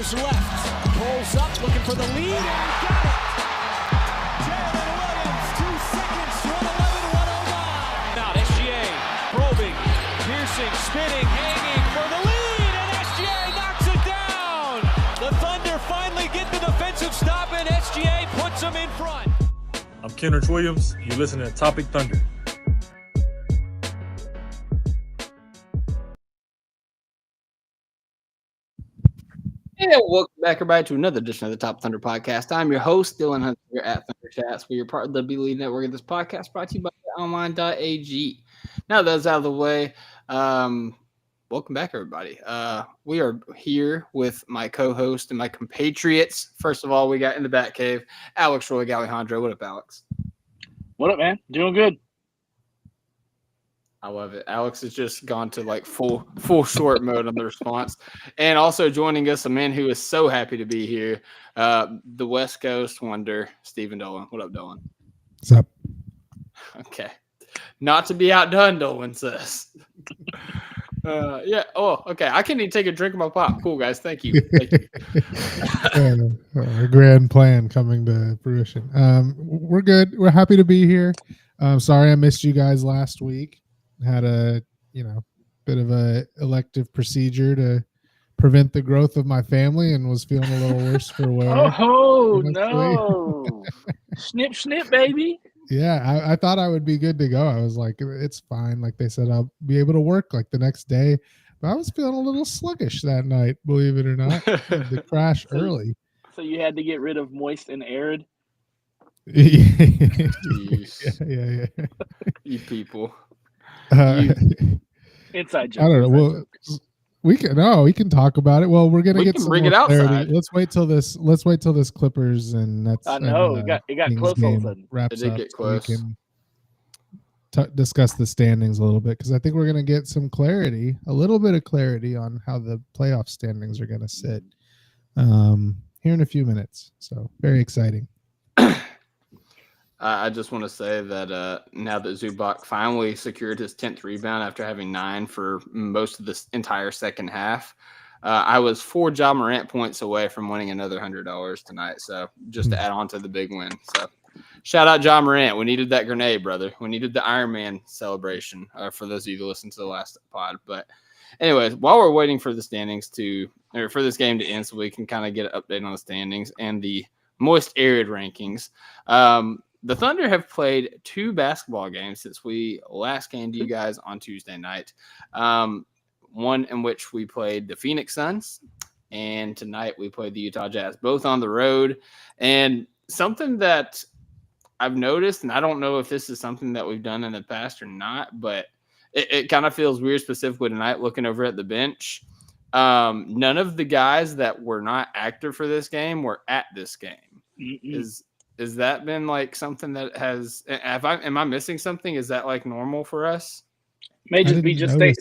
players left. Pulls up, looking for the lead, and got it. Jalen Williams, 2 seconds to an 11-109. Now SGA, probing, piercing, spinning, hanging for the lead, and SGA knocks it down. The Thunder finally get the defensive stop, and SGA puts them in front. I'm Kenrich Williams. You're listening to Topic Thunder. Yeah, welcome back, everybody, to another edition of the Top Thunder Podcast. I'm your host, Dylan Hunter, here at Thunder Chats. We are part of the B-League Network of this podcast, brought to you by online.ag. Now that's out of the way, welcome back, everybody. We are here with my co-host and my compatriots. First of all, we got in the Batcave, Alex Roy Galejandro. What up, Alex? What up, man? Doing good. I love it. Alex has just gone to like full short mode on the response. And also joining us, a man who is so happy to be here, the West Coast wonder, Stephen Dolan. What up, Dolan? What's up? Okay. Not to be outdone, Dolan says. Yeah. Oh, okay. I can't even take a drink of my pop. Cool, guys. Thank you. Our grand plan coming to fruition. We're good. We're happy to be here. Sorry I missed you guys last week. Had a bit of a elective procedure to prevent the growth of my family and was feeling a little worse for wear. Oh no. Snip snip, baby. Yeah, I thought I would be good to go. I was like, it's fine. Like they said, I'll be able to work like the next day. But I was feeling a little sluggish that night, believe it or not. The crash early. So you had to get rid of moist and arid. Yeah. You people. Inside joke. I don't know. Well, we can talk about it. Well, we're gonna get some bring more it outside. clarity. Let's wait till this Clippers and Nets. I know and, it got Kings close all of a game sudden. wraps It did up. get So close. we can discuss the standings a little bit because I think we're gonna get some clarity, a little bit of clarity on how the playoff standings are gonna sit here in a few minutes. So very exciting. I just want to say that now that Zubac finally secured his 10th rebound after having 9 for most of this entire second half, I was 4 Ja Morant points away from winning another $100 tonight. So just to add on to the big win. So shout out Ja Morant. We needed that grenade, brother. We needed the Iron Man celebration for those of you who listened to the last pod. But anyways, while we're waiting for the standings for this game to end so we can kind of get an update on the standings and the moist arid rankings, the Thunder have played 2 basketball games since we last came to you guys on Tuesday night. One in which we played the Phoenix Suns, and tonight we played the Utah Jazz, both on the road. And something that I've noticed, and I don't know if this is something that we've done in the past or not, but it kind of feels weird specifically tonight looking over at the bench. None of the guys that were not active for this game were at this game. Has that been like something that has? Am I missing something? Is that like normal for us? May just be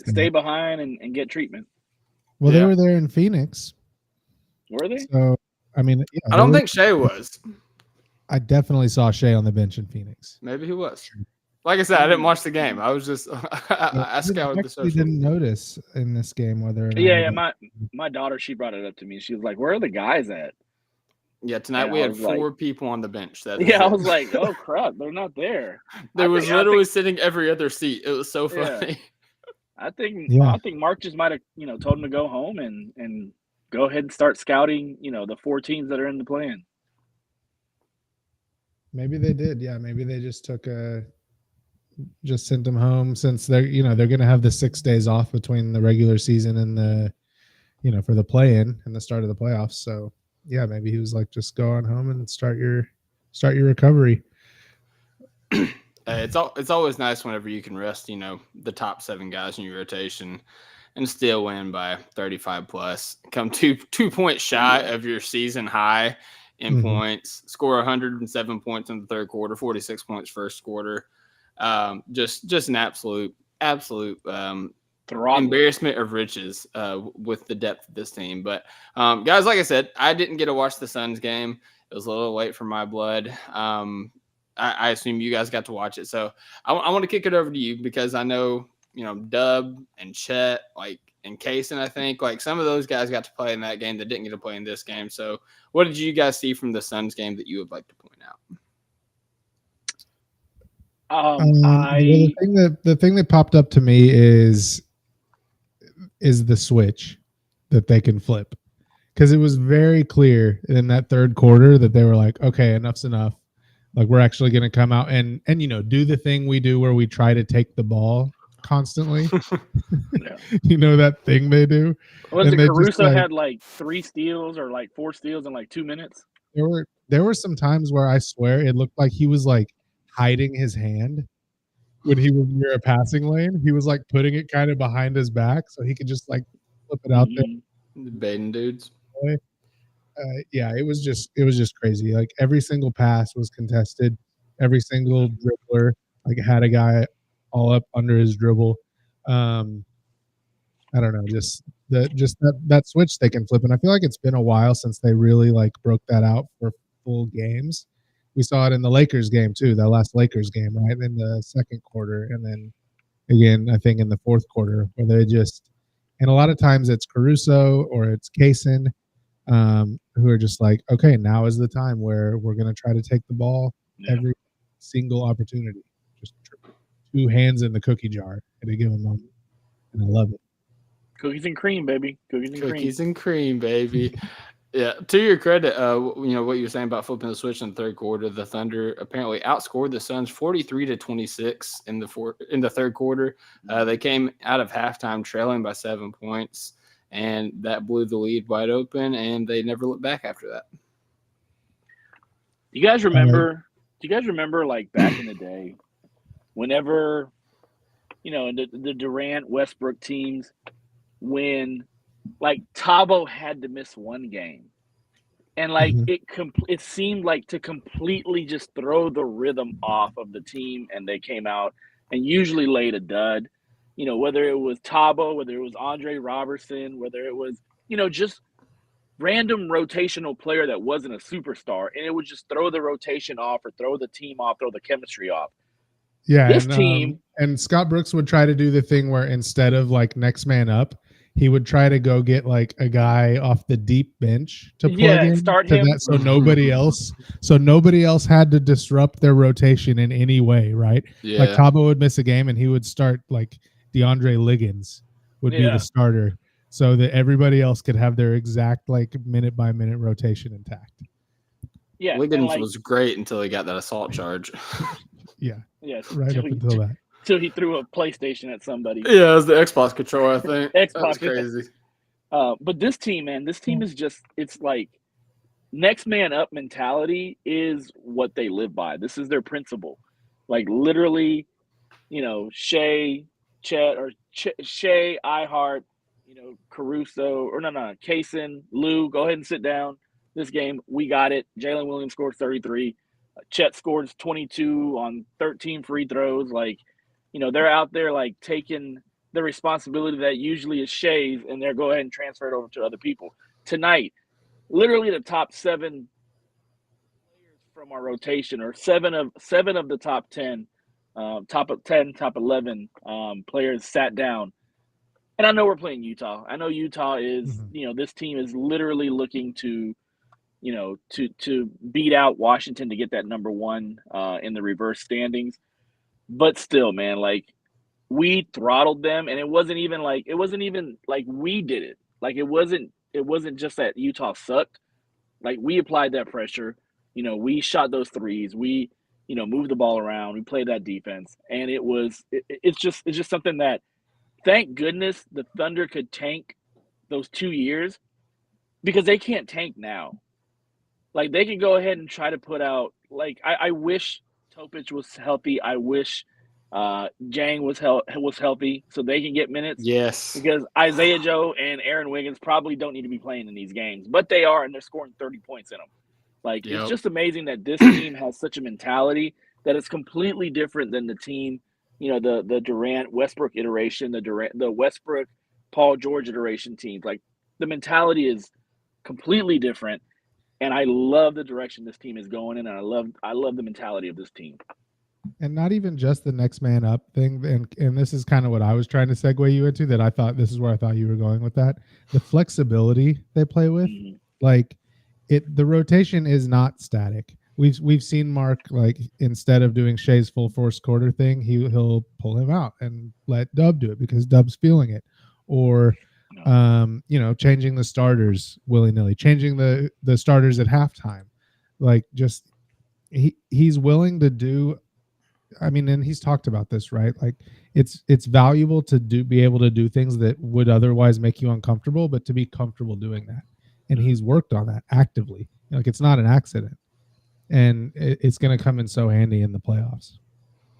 stay behind and get treatment. Well, they were there in Phoenix. Were they? So I mean, I don't think Shea was. I definitely saw Shea on the bench in Phoenix. Maybe he was. Like I said, I didn't watch the game. I was just I scouted the social. Didn't notice in this game whether or not. Yeah. My daughter, she brought it up to me. She was like, "Where are the guys at?" Yeah, tonight we had 4 people on the bench. I was like, "Oh crap, they're not there." There was literally sitting every other seat. It was so funny. Yeah. I think Mark just might have told him to go home and go ahead and start scouting. The 4 teams that are in the plan. Maybe they did. Yeah, maybe they just sent them home since they're going to have the 6 days off between the regular season and the for the play-in and the start of the playoffs. So. Yeah, maybe he was like, just go on home and start your recovery. It's always nice whenever you can rest, the top 7 guys in your rotation and still win by 35 plus. Come 2 points shy of your season high in points. Score 107 points in the third quarter, 46 points first quarter. Just an absolute embarrassment of riches with the depth of this team. But guys, like I said, I didn't get to watch the Suns game. It was a little late for my blood. I assume you guys got to watch it. So I want to kick it over to you because I know, Dub and Chet, like and Kaysen, I think. Like, some of those guys got to play in that game that didn't get to play in this game. So what did you guys see from the Suns game that you would like to point out? The thing that popped up to me is the switch that they can flip, because it was very clear in that third quarter that they were like, okay, enough's enough. Like, we're actually going to come out and do the thing we do where we try to take the ball constantly. Yeah. That thing they do. Was it Caruso had like 3 steals or like 4 steals in like 2 minutes? There were some times where I swear it looked like he was like hiding his hand when he was near a passing lane. He was like putting it kind of behind his back so he could just like flip it out there. The baiting dudes. Yeah, it was just crazy. Like, every single pass was contested. Every single dribbler like had a guy all up under his dribble. I don't know, just that switch they can flip. And I feel like it's been a while since they really like broke that out for full games. We saw it in the Lakers game too, that last Lakers game, right, in the second quarter, and then again, I think in the fourth quarter, where they just, and a lot of times it's Caruso or it's Kaysen, who are just like, okay, now is the time where we're going to try to take the ball every single opportunity. Just 2 hands in the cookie jar at a given moment. And I love it. Cookies and cream, baby. Cookies and cream, baby. Yeah, to your credit, what you were saying about flipping the switch in the third quarter, the Thunder apparently outscored the Suns 43-26 in the third quarter. They came out of halftime trailing by 7 points, and that blew the lead wide open, and they never looked back after that. Do you guys remember like back in the day, whenever the Durant Westbrook teams, when like Tabo had to miss one game, and like it seemed like to completely just throw the rhythm off of the team, and they came out and usually laid a dud. Whether it was Tabo, whether it was Andre Robertson, whether it was just random rotational player that wasn't a superstar, and it would just throw the rotation off or throw the team off, throw the chemistry off. Yeah, this team and Scott Brooks would try to do the thing where instead of like next man up, he would try to go get like a guy off the deep bench to plug in, start him. so nobody else had to disrupt their rotation in any way, right? Yeah. Like Tabo would miss a game and he would start like DeAndre Liggins would be the starter, so that everybody else could have their exact like minute by minute rotation intact. Yeah, Liggins was great until he got that assault charge. Yeah, right up until that. Till he threw a PlayStation at somebody. Yeah, it was the Xbox controller, I think. Xbox, that was crazy. But this team is just, it's like next man up mentality is what they live by. This is their principle. Like literally, Shea, Chet, or Shea, iHeart, Caruso, or no, Kaysen, Lou, go ahead and sit down. This game, we got it. Jalen Williams scored 33. Chet scored 22 on 13 free throws. Like, they're out there like taking the responsibility that usually is Shea's, and they're go ahead and transfer it over to other people. Tonight, literally the top 7 players from our rotation, or seven of the top 10, top 11 players sat down. And I know we're playing Utah. I know Utah is, this team is literally looking to, to beat out Washington to get that number 1 in the reverse standings. But still, man, like we throttled them, and it wasn't even like we did it. Like it wasn't just that Utah sucked. Like we applied that pressure. We shot those threes. We, moved the ball around. We played that defense, and it's just something that, thank goodness, the Thunder could tank those 2 years, because they can't tank now. Like they can go ahead and try to put out. Like I wish Topic was healthy. I wish Jang was healthy so they can get minutes. Yes. Because Isaiah Joe and Aaron Wiggins probably don't need to be playing in these games, but they are, and they're scoring 30 points in them. Like It's just amazing that this team has such a mentality that is completely different than the team, the Durant Westbrook iteration, the Westbrook Paul George iteration teams. Like the mentality is completely different. And I love the direction this team is going in, and I love the mentality of this team. and not even just the next man up thing. And this is kind of what I was trying to segue you into. That I thought this is where I thought you were going with that. The flexibility they play with, like the rotation is not static. We've seen Mark, like, instead of doing Shea's full force quarter thing, he'll pull him out and let Dub do it because Dub's feeling it, or changing the starters willy nilly, changing the starters at halftime, like just he's willing to do. I mean, and he's talked about this, right? Like it's valuable to be able to do things that would otherwise make you uncomfortable, but to be comfortable doing that. And he's worked on that actively. Like, it's not an accident, and it's going to come in so handy in the playoffs.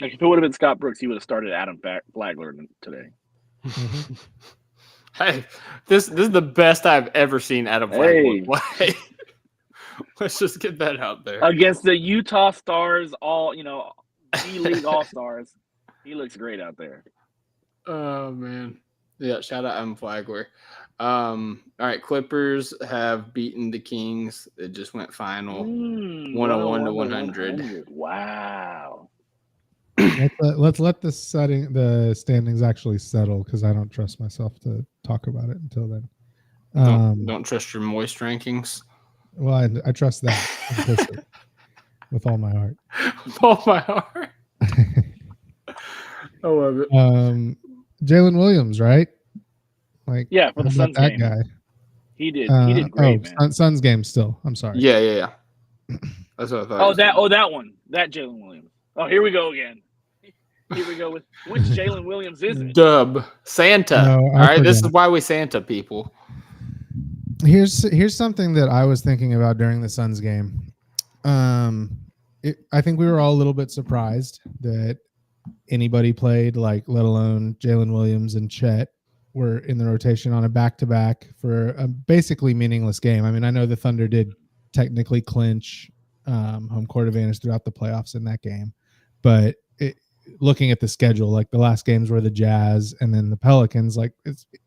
Like, if it would have been Scott Brooks, he would have started Adam Flagler today. Mm-hmm. Hey, this is the best I've ever seen Adam Flagler play. Let's just get that out there. Against the Utah Stars, D-League All-Stars. He looks great out there. Oh, man. Yeah, shout out Adam Flagler. All right, Clippers have beaten the Kings. It just went final 101 to 100. Wow. Let's let the standings actually settle, because I don't trust myself to talk about it until then. Don't trust your moist rankings. Well, I trust that with all my heart. With all my heart. I love it. Jalen Williams, right? Like, yeah, for the Suns that game. guy. He did great, man. Suns game still. I'm sorry. Yeah. That's what I thought. That one. That Jalen Williams. Oh, here we go again. Here we go with which Jalen Williams is it? Dub. Santa. No, all right, this is why we Santa people. Here's something that I was thinking about during the Suns game. I think we were all a little bit surprised that anybody played, like, let alone Jalen Williams and Chet were in the rotation on a back-to-back for a basically meaningless game. I mean, I know the Thunder did technically clinch home court advantage throughout the playoffs in that game, but looking at the schedule, like, the last games were the Jazz and then the Pelicans, like,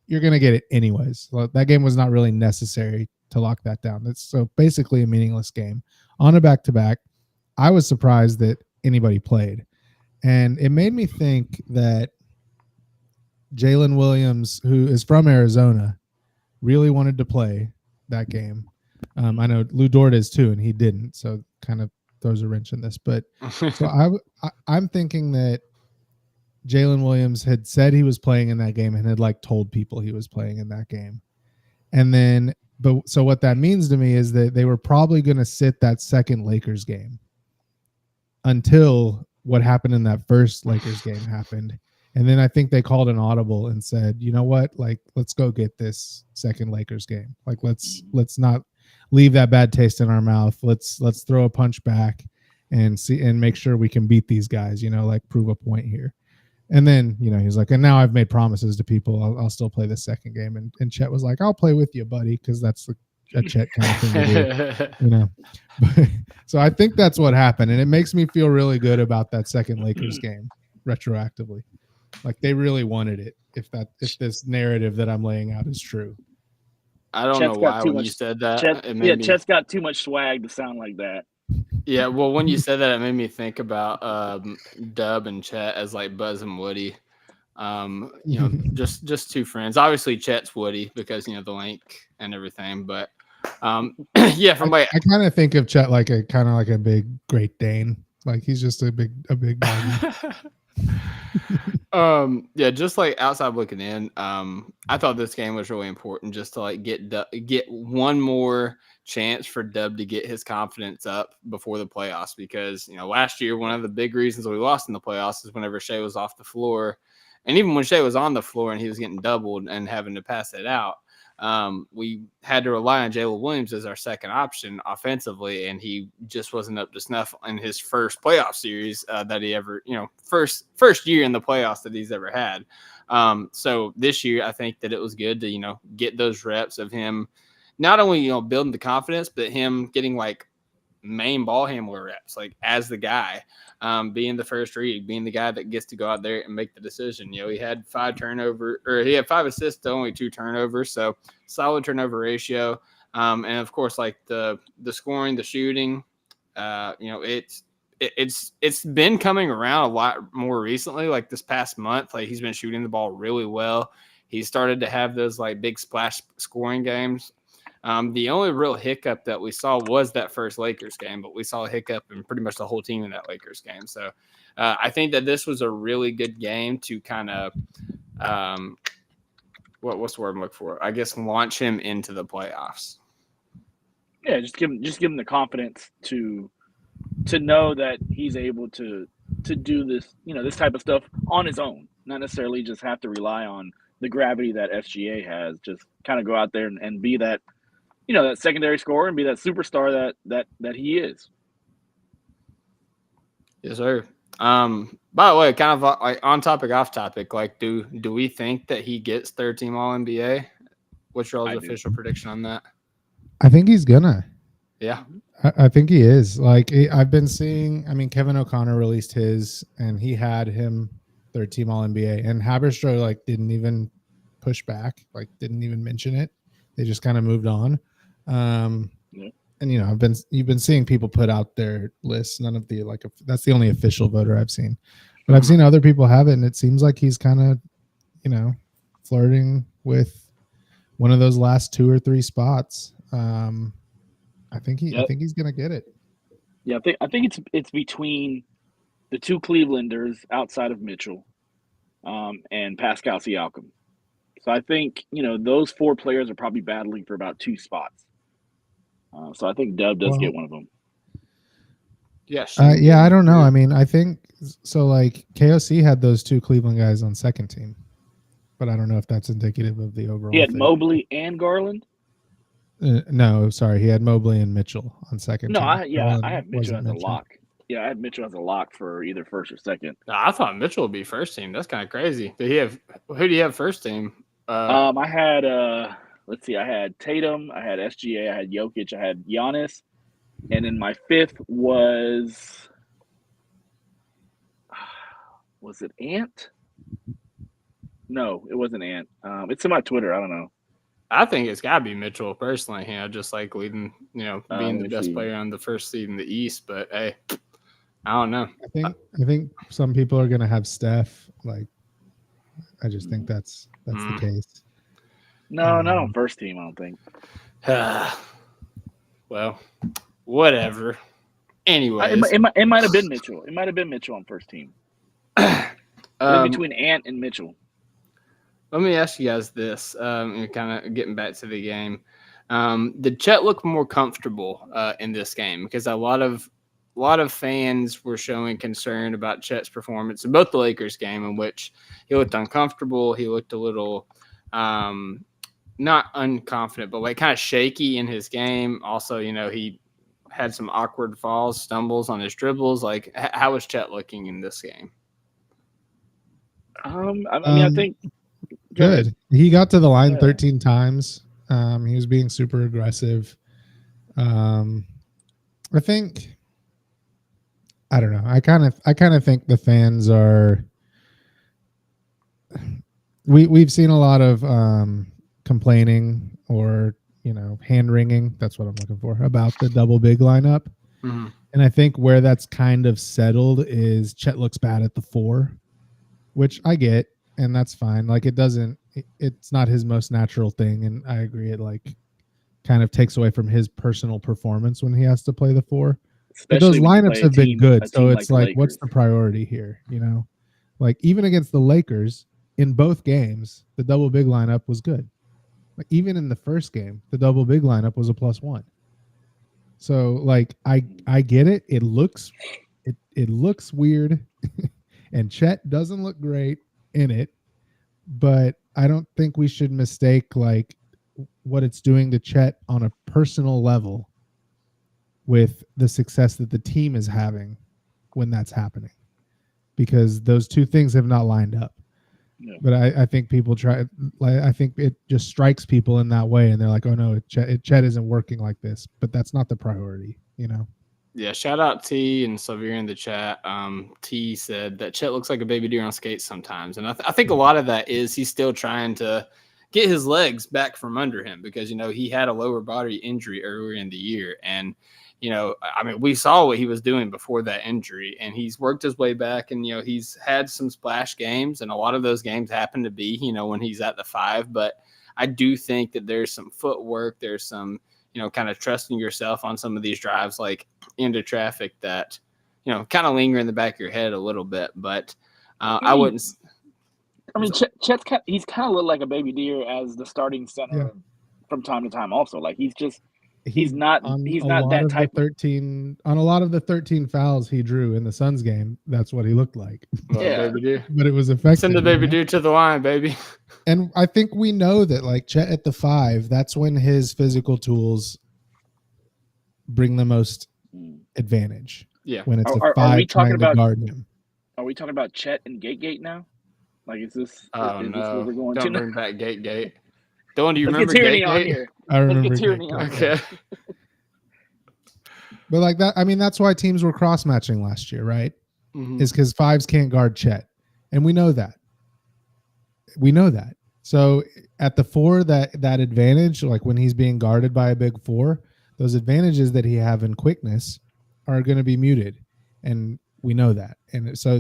you're going to get it anyways. That game was not really necessary to lock that down. It's so basically a meaningless game on a back-to-back. I was surprised that anybody played, and it made me think that Jalen Williams, who is from Arizona, really wanted to play that game. I know Lou Dort is too, and he didn't, so kind of throws a wrench in this. But so I'm thinking that Jalen Williams had said he was playing in that game and had, like, told people he was playing in that game. And then, so what that means to me is that they were probably going to sit that second Lakers game until what happened in that first Lakers game happened. And then I think they called an audible and said, you know what, like, let's go get this second Lakers game. Like, let's not leave that bad taste in our mouth. Let's throw a punch back and see and make sure we can beat these guys, like, prove a point here. And then, he's like, and now I've made promises to people. I'll still play the second game. And Chet was like, I'll play with you, buddy, because that's a Chet kind of thing to do, So I think that's what happened. And it makes me feel really good about that second Lakers game retroactively. Like, they really wanted it, if this narrative that I'm laying out is true. I don't know why when you said that. Chet's got too much swag to sound like that. Yeah, well, when you said that, it made me think about Dub and Chet as, like, Buzz and Woody. Just two friends. Obviously, Chet's Woody because, the link and everything. But, yeah, I kind of think of Chet like a big Great Dane. Like, he's just a big dog. Yeah, just like outside looking in, I thought this game was really important just to, like, get one more chance for Dub to get his confidence up before the playoffs, because last year one of the big reasons we lost in the playoffs is whenever Shea was off the floor, and even when Shea was on the floor and he was getting doubled and having to pass it out, we had to rely on Jalen Williams as our second option offensively, and he just wasn't up to snuff in his first playoff series that he ever, first year in the playoffs that he's ever had. So this year, I think that it was good to, get those reps of him, not only, building the confidence, but him getting, like, main ball handler reps, like, as the guy, being the first read, being the guy that gets to go out there and make the decision. He had 5 assists to only 2 turnovers, so solid turnover ratio. And of course, like, the scoring, the shooting, it's been coming around a lot more recently. Like this past month, like he's been shooting the ball really well. He started to have those like big splash scoring games. The only real hiccup that we saw was that first Lakers game, but we saw a hiccup in pretty much the whole team in that Lakers game. So I think that this was a really good game to kind of what's the word I'm looking for? I guess launch him into the playoffs. Yeah, just give him the confidence to know that he's able to do this, this type of stuff on his own, not necessarily just have to rely on the gravity that SGA has. Just kind of go out there and be that, that secondary scorer and be that superstar that he is. Yes, sir. By the way, kind of like on topic, off topic, like do we think that he gets third team All NBA? What's your all's official prediction on that? I think he's gonna. Yeah. I think he is. Like I've been seeing, Kevin O'Connor released his and he had him third team All NBA, and Haberstroh like didn't even push back, like didn't even mention it. They just kind of moved on. And you've been seeing people put out their lists. None of the that's the only official voter I've seen, but I've seen other people have it, and it seems like he's kind of, flirting with one of those last 2 or 3 spots. I think he's gonna get it. Yeah, I think it's between the 2 Clevelanders outside of Mitchell, and Pascal Siakam. So I think those 4 players are probably battling for about 2 spots. So I think Dub does get one of them. Yes. I don't know. I think so. Like KOC had those 2 Cleveland guys on second team, but I don't know if that's indicative of the overall. He had thing. Mobley and Garland. No, sorry, he had Mobley and Mitchell on second. No, team. I have Mitchell as a lock. Yeah, I had Mitchell as a lock for either first or second. No, I thought Mitchell would be first team. That's kind of crazy. Who do you have first team? I had let's see, I had Tatum, I had SGA, I had Jokic, I had Giannis, and then my 5th was it Ant? No, it wasn't Ant. It's in my Twitter. I don't know. I think it's got to be Mitchell personally. Just like leading, being the best player on the first seed in the East. But hey, I don't know. I think some people are gonna have Steph. Like, I just think that's the case. No, not on first team. I don't think. Well, whatever. Anyway, it might have been Mitchell. It might have been Mitchell on first team. Between Ant and Mitchell. Let me ask you guys this, and kind of getting back to the game. Did Chet look more comfortable in this game? Because a lot of fans were showing concern about Chet's performance in both the Lakers game, in which he looked uncomfortable. He looked a little not unconfident, but like kind of shaky in his game. Also, he had some awkward falls, stumbles on his dribbles. Like, how was Chet looking in this game? I think good. He got to the line 13 times. He was being super aggressive. I think, I don't know. I kind of think the fans are. We've seen a lot of complaining or hand wringing. That's what I'm looking for about the double big lineup. Mm-hmm. And I think where that's kind of settled is Chet looks bad at the 4, which I get, and that's fine. Like it's not his most natural thing, and I agree. It like kind of takes away from his personal performance when he has to play the 4. But those lineups have been good, so it's like, what's the priority here? Like even against the Lakers in both games, the double big lineup was good. Like even in the first game, the double big lineup was a +1. So like I get it. It looks weird, and Chet doesn't look great in it. But I don't think we should mistake like what it's doing to Chet on a personal level with the success that the team is having when that's happening, because those 2 things have not lined up. Yeah. But I think people try. Like I think it just strikes people in that way, and they're like, "Oh no, Chet isn't working like this." But that's not the priority, Yeah, shout out T and Xavier in the chat. T said that Chet looks like a baby deer on skates sometimes, and I think a lot of that is he's still trying to get his legs back from under him because, he had a lower body injury earlier in the year. And, we saw what he was doing before that injury, and he's worked his way back, and, he's had some splash games, and a lot of those games happen to be, when he's at the 5. But I do think that there's some footwork, there's some, kind of trusting yourself on some of these drives, like into traffic that, kind of linger in the back of your head a little bit. But I wouldn't. I mean, Chet's he's kind of looked like a baby deer as the starting center from time to time. Also, like he's not that type. 13 on a lot of the 13 fouls he drew in the Suns game. That's what he looked like. Baby deer. But it was effective. Send the baby deer to the line, baby. And I think we know that, like, Chet at the 5, that's when his physical tools bring the most advantage. Yeah, when it's a 5 trying to guard him. Are we talking about Chet and Gate now? Like, is this? Oh is no! this what we're going Don't to? bring back Gate. Dolan, do you Let's remember get Tierney Gate? on here. I remember. Let's get Tierney on. Okay. But like that, I mean, that's why teams were cross matching last year, right? Mm-hmm. Is because 5s can't guard Chet, and we know that. So at the 4, that advantage, like when he's being guarded by a big 4, those advantages that he have in quickness are going to be muted, and we know that. And so,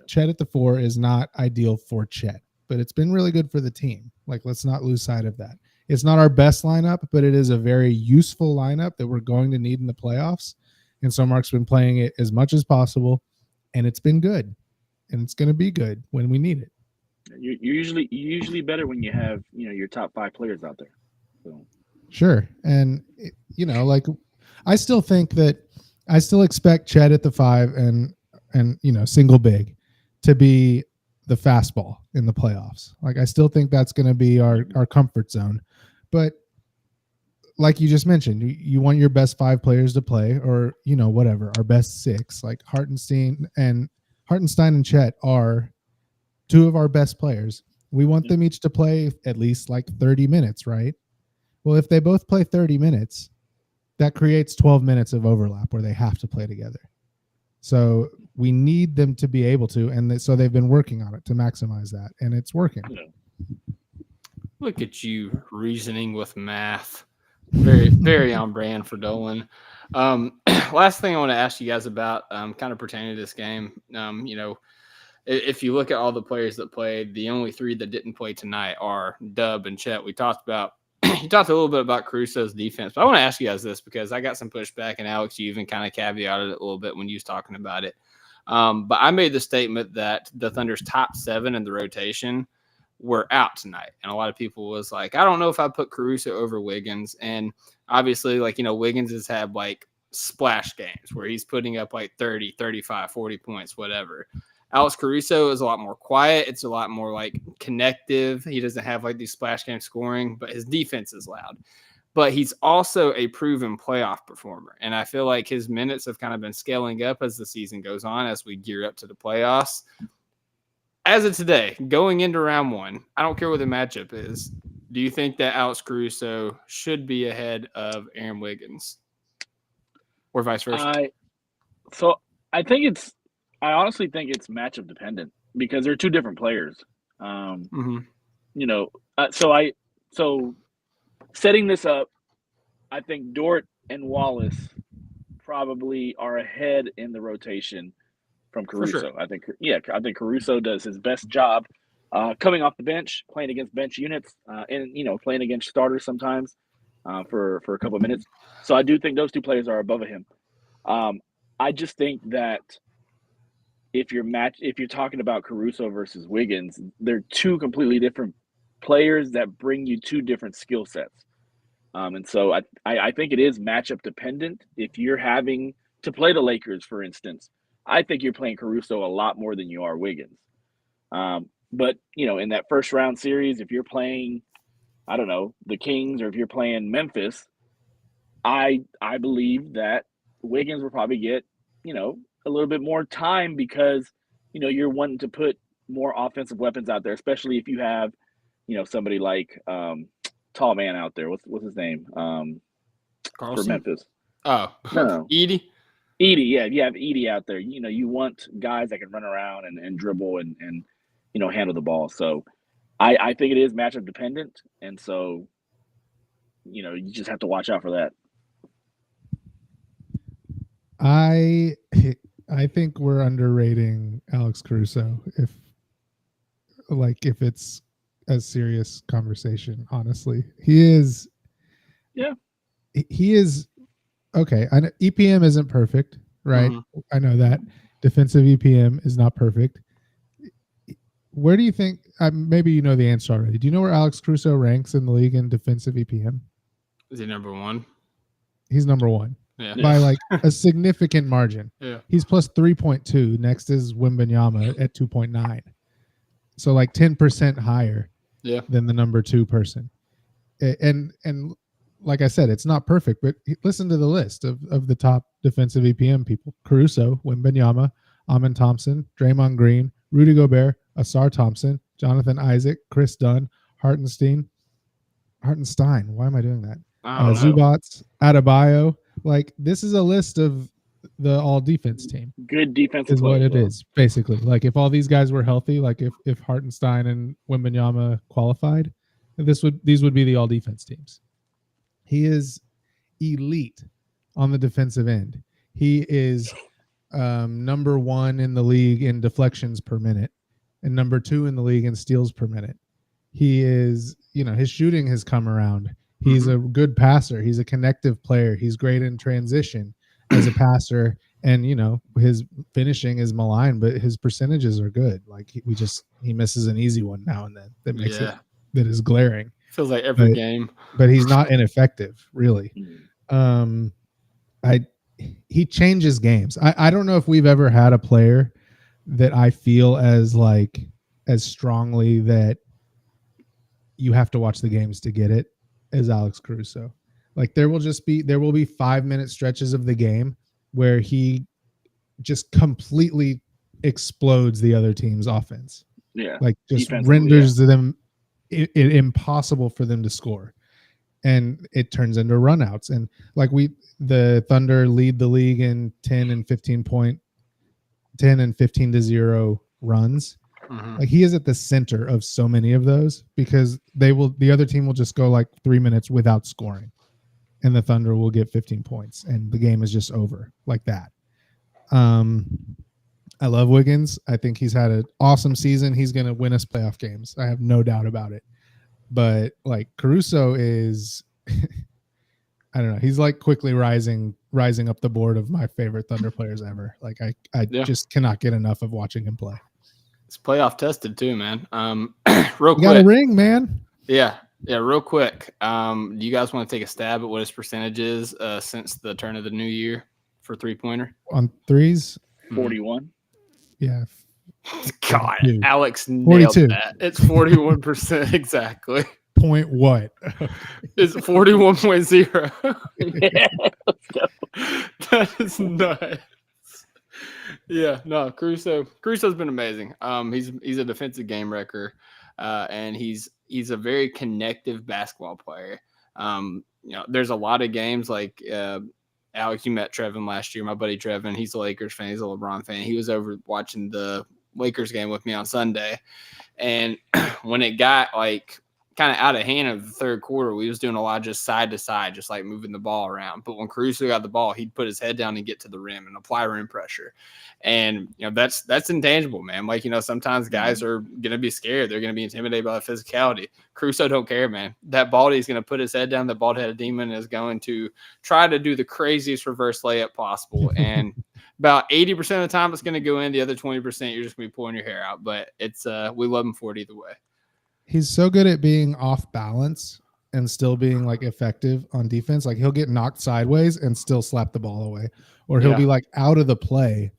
Chet at the 4 is not ideal for Chet, but it's been really good for the team. Like, let's not lose sight of that. It's not our best lineup, but it is a very useful lineup that we're going to need in the playoffs. And so Mark's been playing it as much as possible, and it's been good, and it's going to be good when we need it. You're usually better when you have, your top 5 players out there. So. Sure. And, like, I still expect Chet at the 5 and single big to be the fastball in the playoffs. Like, I still think that's going to be our comfort zone. But like you just mentioned, you want your best 5 players to play, or, whatever, our best 6, like Hartenstein and Chet are 2 of our best players. We want them each to play at least like 30 minutes, right? Well, if they both play 30 minutes, that creates 12 minutes of overlap where they have to play together. So we need them to be able to, and so they've been working on it to maximize that, and it's working. Look at you reasoning with math. Very, very on brand for Dolan. Last thing I want to ask you guys about, kind of pertaining to this game, if you look at all the players that played, the only 3 that didn't play tonight are Dub and Chet. We talked about you talked a little bit about Caruso's defense, but I want to ask you guys this because I got some pushback, and Alex, you even kind of caveated it a little bit when you was talking about it. But I made the statement that the Thunder's top 7 in the rotation were out tonight. And a lot of people was like, I don't know if I put Caruso over Wiggins. And obviously, like, Wiggins has had like splash games where he's putting up like 30, 35, 40 points, whatever. Alex Caruso is a lot more quiet. It's a lot more like connective. He doesn't have like these splash game scoring, but his defense is loud. But he's also a proven playoff performer. And I feel like his minutes have kind of been scaling up as the season goes on, as we gear up to the playoffs. As of today, going into round 1, I don't care what the matchup is. Do you think that Alex Caruso should be ahead of Aaron Wiggins, or vice versa? I honestly think it's matchup dependent because they're 2 different players. So setting this up, I think Dort and Wallace probably are ahead in the rotation from Caruso. Sure. I think Caruso does his best job coming off the bench, playing against bench units, and playing against starters sometimes for a couple of minutes. So I do think those 2 players are above him. I just think that if you're talking about Caruso versus Wiggins, they're 2 completely different players that bring you 2 different skill sets. And so I think it is matchup dependent. If you're having to play the Lakers, for instance, I think you're playing Caruso a lot more than you are Wiggins. But, in that first round series, if you're playing, I don't know, the Kings, or if you're playing Memphis, I believe that Wiggins will probably get, a little bit more time because, you're wanting to put more offensive weapons out there, especially if you have, somebody like tall man out there. What's his name? For Memphis. Oh, no. Edie, yeah. You have Edie out there. You want guys that can run around and dribble and handle the ball. So I think it is matchup dependent, and so you just have to watch out for that. I think we're underrating Alex Caruso if it's a serious conversation. Honestly, he is. Yeah. He is okay. I know EPM isn't perfect, right? I know that defensive EPM is not perfect. Where do you think? Maybe you know the answer already. Do you know where Alex Caruso ranks in the league in defensive EPM? Is he number one? He's number one Yeah. by like a significant margin. Yeah. He's plus 3.2. Next is Wembanyama at 2.9. So like 10% higher than the number 2 person. And like I said, it's not perfect, but listen to the list of the top defensive EPM people: Caruso, Wembanyama, Amin Thompson, Draymond Green, Rudy Gobert, Asar Thompson, Jonathan Isaac, Chris Dunn, Hartenstein. Why am I doing that? Zubats, Adebayo. Like, this is a list of the all defense team. Good defensive is what players, it is, basically. Like, if all these guys were healthy, like if Hartenstein and Wembanyama qualified, these would be the all defense teams. He is elite on the defensive end. He is number 1 in the league in deflections per minute and number 2 in the league in steals per minute. He is, his shooting has come around. He's a good passer. He's a connective player. He's great in transition as a passer. And, his finishing is maligned, but his percentages are good. Like, he misses an easy one now and then that makes it, that is glaring. Feels like every game. But he's not ineffective, really. He changes games. I don't know if we've ever had a player that I feel as strongly that you have to watch the games to get it as Alex Caruso. Like, there will be 5-minute stretches of the game where he just completely explodes the other team's offense. Yeah. Like, just renders them impossible for them to score. And it turns into runouts. And like, the Thunder lead the league in 10 and 15 to 0 runs. Like, he is at the center of so many of those because the other team will just go like 3 minutes without scoring and the Thunder will get 15 points and the game is just over like that. I love Wiggins. I think he's had an awesome season. He's going to win us playoff games. I have no doubt about it. But like, Caruso is, I don't know. He's like quickly rising up the board of my favorite Thunder players ever. Like, I just cannot get enough of watching him play. It's playoff tested too, man. Real quick. You got a ring, man. Yeah. Real quick. Do you guys want to take a stab at what his percentage is since the turn of the new year for 3-pointer on threes? 41. Yeah. God, 42. Alex nailed 42. that. It's 41% exactly. Point what? It's 41.0. Yeah, let's go. That is nuts. Yeah, no, Caruso's been amazing. He's a defensive game wrecker, and he's a very connective basketball player. There's a lot of games like Alex, you met Trevin last year. My buddy Trevin, he's a Lakers fan. He's a LeBron fan. He was over watching the Lakers game with me on Sunday, and when it got like kind of out of hand in the third quarter, we was doing a lot of just side to side, just like moving the ball around. But when Caruso got the ball, he'd put his head down and get to the rim and apply rim pressure. And, that's intangible, man. Like, sometimes guys are going to be scared. They're going to be intimidated by the physicality. Caruso don't care, man. That Baldy is going to put his head down. The bald-headed demon is going to try to do the craziest reverse layup possible. And about 80% of the time it's going to go in. The other 20%, you're just going to be pulling your hair out. But it's we love him for it either way. He's so good at being off balance and still being like effective on defense. Like, he'll get knocked sideways and still slap the ball away, or he'll be like out of the play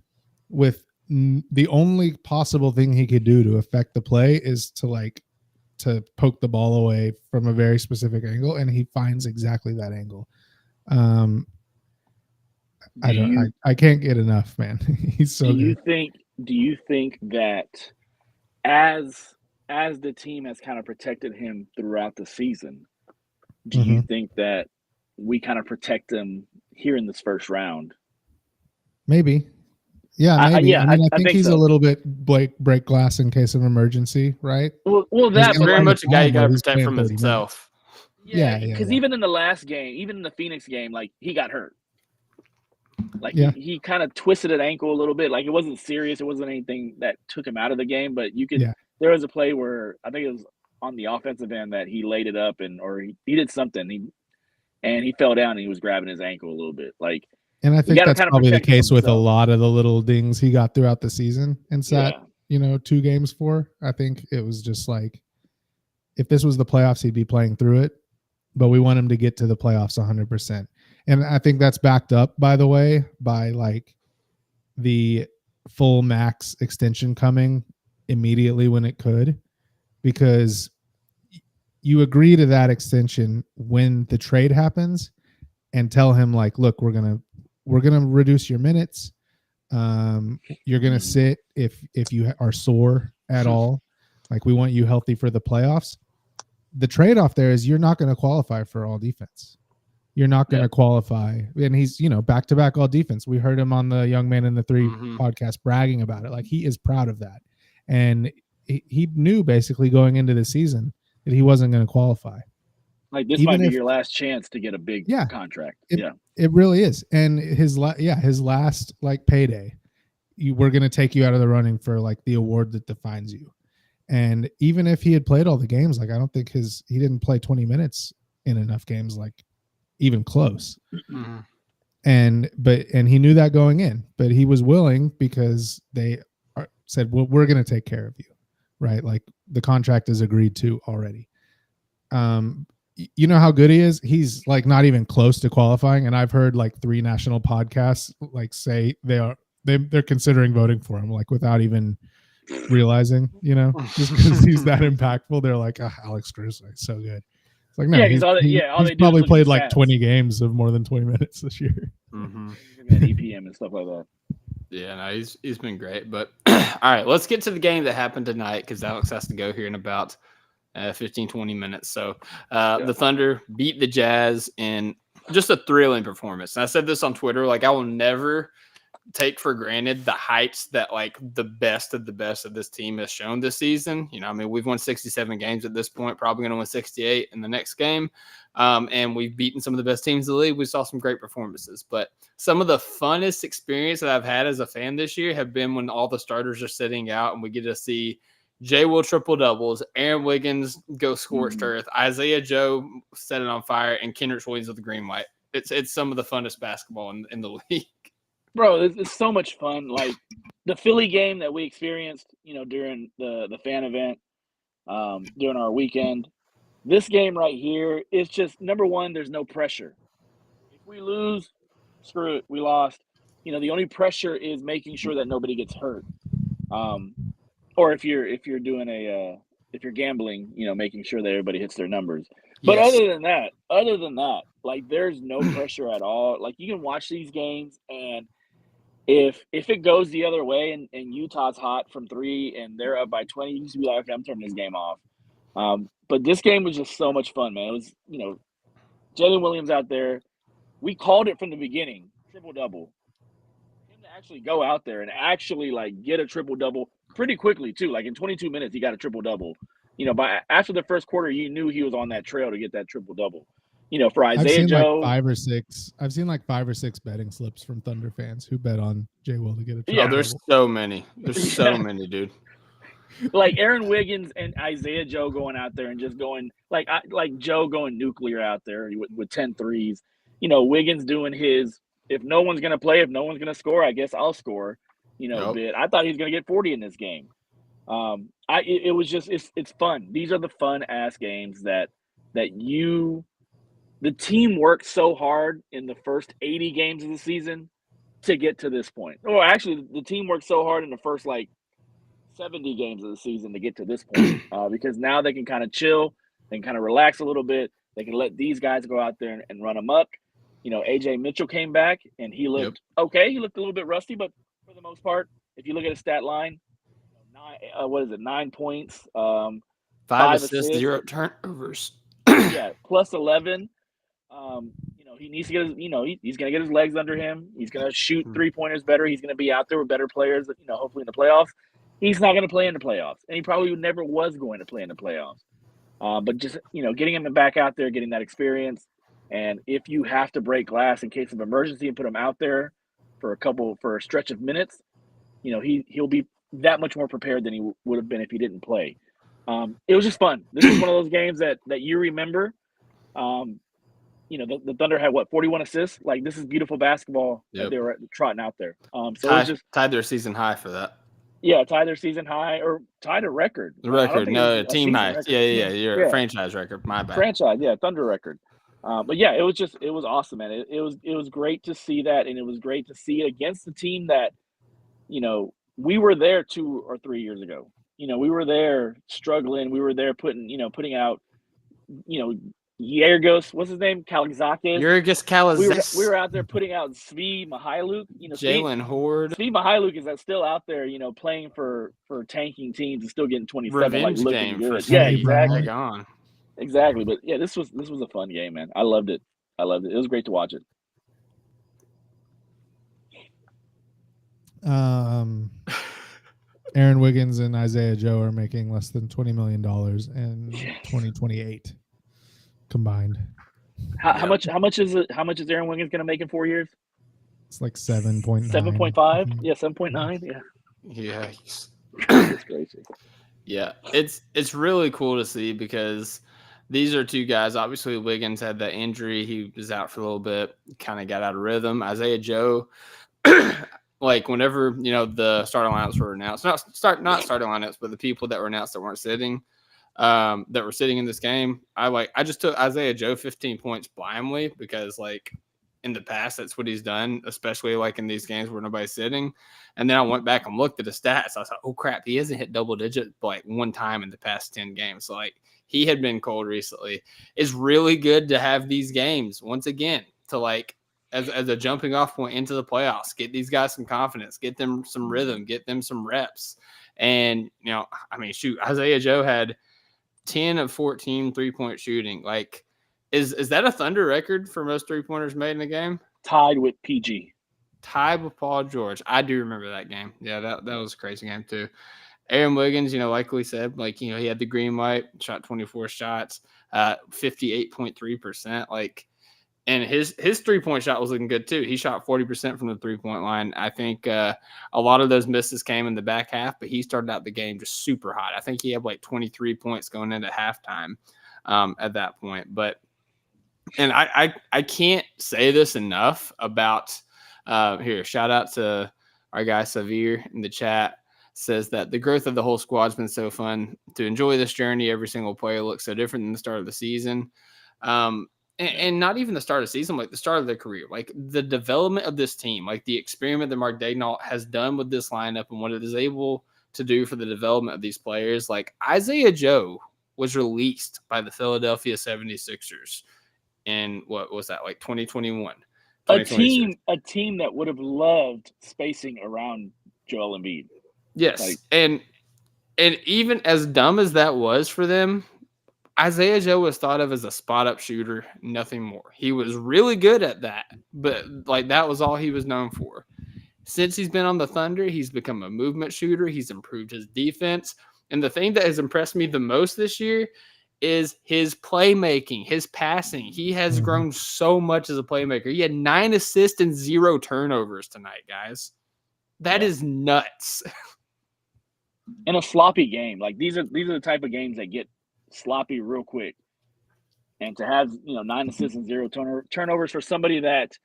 with the only possible thing he could do to affect the play is to poke the ball away from a very specific angle. And he finds exactly that angle. I can't get enough, man. He's so good. Do you think that as the team has kind of protected him throughout the season, do you think that we kind of protect him here in this first round? Maybe. Yeah, maybe. I mean, I I think think he's a so. little bit break glass in case of emergency, right? Well, There's that, He's but gonna very come like, a much a guy you time got where to he's protect playing from 30 himself. Yeah, because yeah. even in the last game, even in the Phoenix game, like he got hurt. Like Yeah. he kind of twisted an ankle a little bit. Like it wasn't serious. It wasn't anything that took him out of the game. But you could. Yeah. There was a play where I think it was on the offensive end that he laid it up or he did something. And he fell down and he was grabbing his ankle a little bit. Like, And I you think got to that's kind of probably the protect him case from with a himself. lot of the little dings he got throughout the season and sat, Yeah. 2 games for. I think it was just like, if this was the playoffs, he'd be playing through it, but we want him to get to the playoffs 100%. And I think that's backed up, by the way, by like the full max extension coming immediately when it could, because you agree to that extension when the trade happens and tell him like, look, we're gonna reduce your minutes. You're gonna sit if you are sore at all. Like, we want you healthy for the playoffs. The trade-off there is you're not going to qualify for all defense. You're not going to qualify, and he's back-to-back all defense. We heard him on the Young Man in the Three podcast bragging about it. Like, he is proud of that, and he knew basically going into the season that he wasn't going to qualify. Like, this might be your last chance to get a big contract. It really is. And his last like payday, we're going to take you out of the running for like the award that defines you. And even if he had played all the games, like, I don't think he didn't play 20 minutes in enough games, like even close. Mm-hmm. And he knew that going in, but he was willing because they said, well, we're going to take care of you. Right. Like, the contract is agreed to already. You know how good he is? He's like not even close to qualifying. And I've heard like 3 national podcasts like say they're considering voting for him, like without even realizing, just because he's that impactful. They're like, Alex Cruz, like, so good. It's like, no, he's probably played like 20 games of more than 20 minutes this year. Mm-hmm. And EPM and stuff like that. Yeah, no, he's been great. But all right, let's get to the game that happened tonight, because Alex has to go here in about 15, 20 minutes. So the Thunder beat the Jazz in just a thrilling performance. And I said this on Twitter, like, I will never take for granted the heights that like the best of this team has shown this season. I mean, we've won 67 games at this point, probably going to win 68 in the next game. And we've beaten some of the best teams in the league. We saw some great performances, but some of the funnest experience that I've had as a fan this year have been when all the starters are sitting out and we get to see Jay Will triple doubles, Aaron Wiggins go scorched earth, Isaiah Joe set it on fire, and Kendrick Williams with the green white. It's some of the funnest basketball in the league. Bro, it's so much fun. Like, the Philly game that we experienced, during the fan event, during our weekend. This game right here is just, number one, there's no pressure. If we lose, screw it, we lost. The only pressure is making sure that nobody gets hurt. Or if you're doing if you're gambling, making sure that everybody hits their numbers. But other than that, like, there's no pressure at all. Like, you can watch these games, and if it goes the other way and Utah's hot from 3 and they're up by 20, you just be like, okay, I'm turning this game off. But this game was just so much fun, man. It was, Jalen Williams out there. We called it from the beginning, triple-double. For him to actually go out there and actually, like, get a triple-double pretty quickly, too. Like, in 22 minutes, he got a triple-double. After the first quarter, you knew he was on that trail to get that triple-double. For Isaiah Joe. I've seen like 5 or 6 betting slips from Thunder fans who bet on Jay Will to get a triple. Yeah, there's so many. There's so many, dude. Like, Aaron Wiggins and Isaiah Joe going out there and just going like Joe going nuclear out there with 10 threes. Wiggins doing his, if no one's going to play, if no one's going to score, I guess I'll score, bit. I thought he was going to get 40 in this game. It was just, it's fun. These are the fun ass games that the team worked so hard in the first 80 games of the season to get to this point. Or actually, the team worked so hard in the first, like, 70 games of the season to get to this point, because now they can kind of chill, they can kind of relax a little bit. They can let these guys go out there and run amok. AJ Mitchell came back and he looked okay. He looked a little bit rusty, but for the most part, if you look at his stat line, 9 points, 5 assists, 0 turnovers. Yeah, plus 11. he needs to get his, he's going to get his legs under him. He's going to shoot 3-pointers better. He's going to be out there with better players, hopefully in the playoffs. He's not going to play in the playoffs, and he probably never was going to play in the playoffs. But just, getting him back out there, getting that experience. And if you have to break glass in case of emergency and put him out there for a stretch of minutes, he'll be that much more prepared than he would have been if he didn't play. It was just fun. This is one of those games that you remember. The Thunder had 41 assists. Like, this is beautiful basketball that they were trotting out there. So it just tied their season high for that. Yeah, tied their season high or tied a record. The record, no, team high. Record. Yeah, franchise record. My bad. Franchise, Thunder record. But yeah, it was awesome, man. It was great to see that, and it was great to see it against the team that, we were there 2 or 3 years ago. We were there struggling. We were there putting out, Yergos, what's his name? Kalazakis. Yergos Kalazakis. We were out there putting out Svi Mihailuk. Jalen Horde. Svi Mihailuk is still out there, playing for tanking teams and still getting 27. Revenge looking game good. for exactly. Gone. Exactly. But yeah, this was a fun game, man. I loved it. It was great to watch it. Aaron Wiggins and Isaiah Joe are making less than $20 million in 2028 combined. How much is it? How much is Aaron Wiggins going to make in 4 years? It's like 7.9. 7.5. Yeah, 7.9. Yeah. Yeah. It's crazy. Yeah, it's really cool to see because these are two guys. Obviously, Wiggins had that injury. He was out for a little bit, kind of got out of rhythm. Isaiah Joe, like whenever, the starting lineups were announced, not starting lineups, but the people that were announced that weren't sitting, that were sitting in this game, I just took Isaiah Joe 15 points blindly because, like, in the past, that's what he's done, especially like in these games where nobody's sitting. And then I went back and looked at the stats. I was like, oh crap, he hasn't hit double digit like one time in the past 10 games. So like he had been cold recently. It's really good to have these games once again to like as a jumping off point into the playoffs, get these guys some confidence, get them some rhythm, get them some reps. And, shoot, Isaiah Joe had 10 of 14 3-point shooting. Like, Is that a Thunder record for most 3-pointers made in a game? Tied with PG. Tied with Paul George. I do remember that game. Yeah, that was a crazy game too. Aaron Wiggins, like we said, he had the green light, shot 24 shots, 58.3%. Like, and his 3-point shot was looking good too. He shot 40% from the 3-point line. I think a lot of those misses came in the back half, but he started out the game just super hot. I think he had like 23 points going into halftime at that point. But and I can't say this enough about here. Shout out to our guy Savir in the chat. Says that the growth of the whole squad's been so fun to enjoy this journey. Every single player looks so different than the start of the season. And not even the start of the season, like the start of their career, like the development of this team, like the experiment that Mark Daigneault has done with this lineup and what it is able to do for the development of these players. Like Isaiah Joe was released by the Philadelphia 76ers in what was that, like 2021? A team that would have loved spacing around Joel Embiid. Yes. And even as dumb as that was for them, Isaiah Joe was thought of as a spot-up shooter, nothing more. He was really good at that, but like that was all he was known for. Since he's been on the Thunder, he's become a movement shooter. He's improved his defense. And the thing that has impressed me the most this year is his playmaking, his passing. He has grown so much as a playmaker. He had 9 assists and 0 turnovers tonight, guys. That is nuts. In a sloppy game. Like these are the type of games that get sloppy real quick. And to have, 9 assists and 0 turnovers for somebody that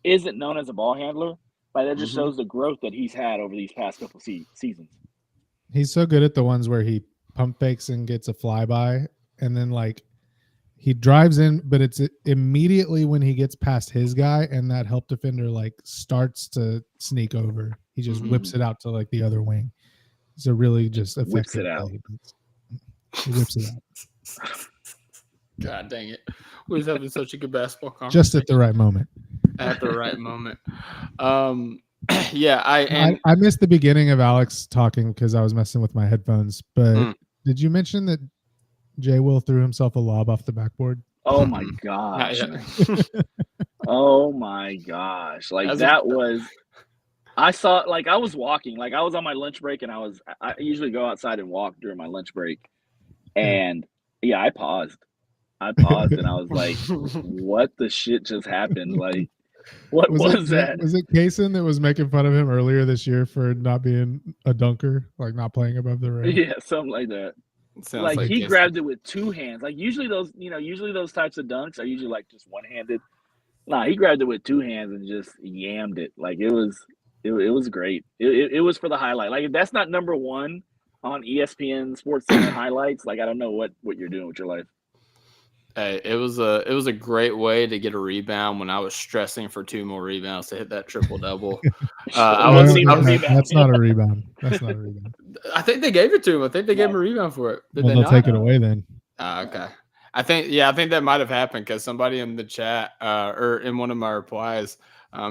isn't known as a ball handler, like that just shows the growth that he's had over these past couple seasons. He's so good at the ones where he pump fakes and gets a flyby, and then like he drives in, but it's immediately when he gets past his guy and that help defender like starts to sneak over, he just whips it out to like the other wing. It's a really just effective Whips it out. He whips it out. God dang it. We're having such a good basketball conference. Just at the right moment. At the right moment. Yeah, I missed the beginning of Alex talking because I was messing with my headphones, but did you mention that Jay Will threw himself a lob off the backboard? Oh my gosh. Oh my gosh. Like that was I saw like I was walking, like I was on my lunch break and I usually go outside and walk during my lunch break. And yeah, I paused and I was like, what the shit just happened? Like what was that? Was it Kaysen that was making fun of him earlier this year for not being a dunker, like not playing above the rim? Yeah, something like that. Like he grabbed it with two hands. Like usually those types of dunks are usually like just one-handed. Nah, he grabbed it with two hands and just yammed it. Like it was great. It was for the highlight. Like if that's not number one on ESPN Sports Center highlights, like I don't know what you're doing with your life. Hey, it was a great way to get a rebound when I was stressing for 2 more rebounds to hit that triple double. That's not a rebound. That's not a rebound. I think they gave it to him. I think they gave him a rebound for it. Well, they'll take it away then. Okay. I think that might have happened because somebody in the chat or in one of my replies,